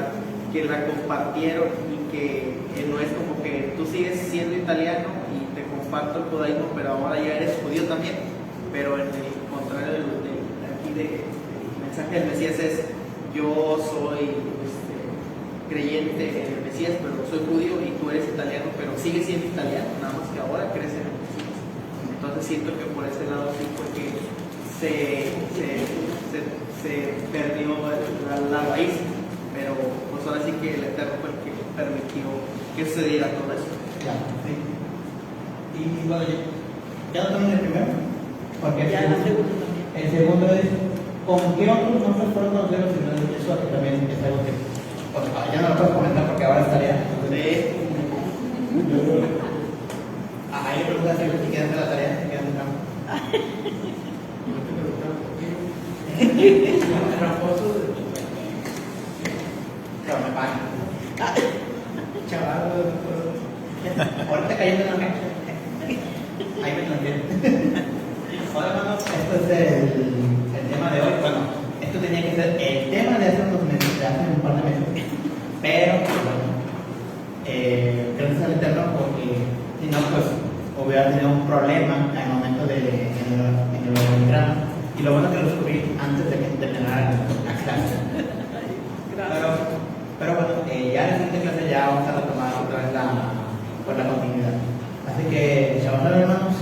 la compartieron, y que no es como que tú sigues siendo italiano y te comparto el judaísmo, pero ahora ya eres judío también. Pero en el contrario del mensaje del Mesías es: yo soy creyente en el Mesías, pero soy judío, y tú eres italiano, pero sigues siendo italiano, nada más que ahora crees en el Mesías. Entonces siento que por ese lado sí fue que se perdió la raíz, pero pues ahora sí que el Eterno fue el que permitió que sucediera todo eso. Ya, sí. Y bueno, ya no tenemos el primero, porque Ya el segundo también. el segundo es: ¿con qué otros nombres fueron conocidos los seguidores de Yeshua? Que también es algo que ya no lo puedo comentar porque ahora estaría. Sí. Ahorita cayendo en la cancha. Ahí me lo entienden. Hola, hermanos, esto es el tema de hoy. Bueno, esto tenía que ser el tema de hace unos meses, de hace un par de meses. Pero, bueno, gracias al Eterno, porque si no, pues hubiera tenido un problema al momento de en el organigrama. Y lo bueno que lo descubrí antes de que terminara la clase. Pero bueno, ya en la siguiente clase ya vamos a retomar otra vez la continuidad. Así que, chavos, hermanos.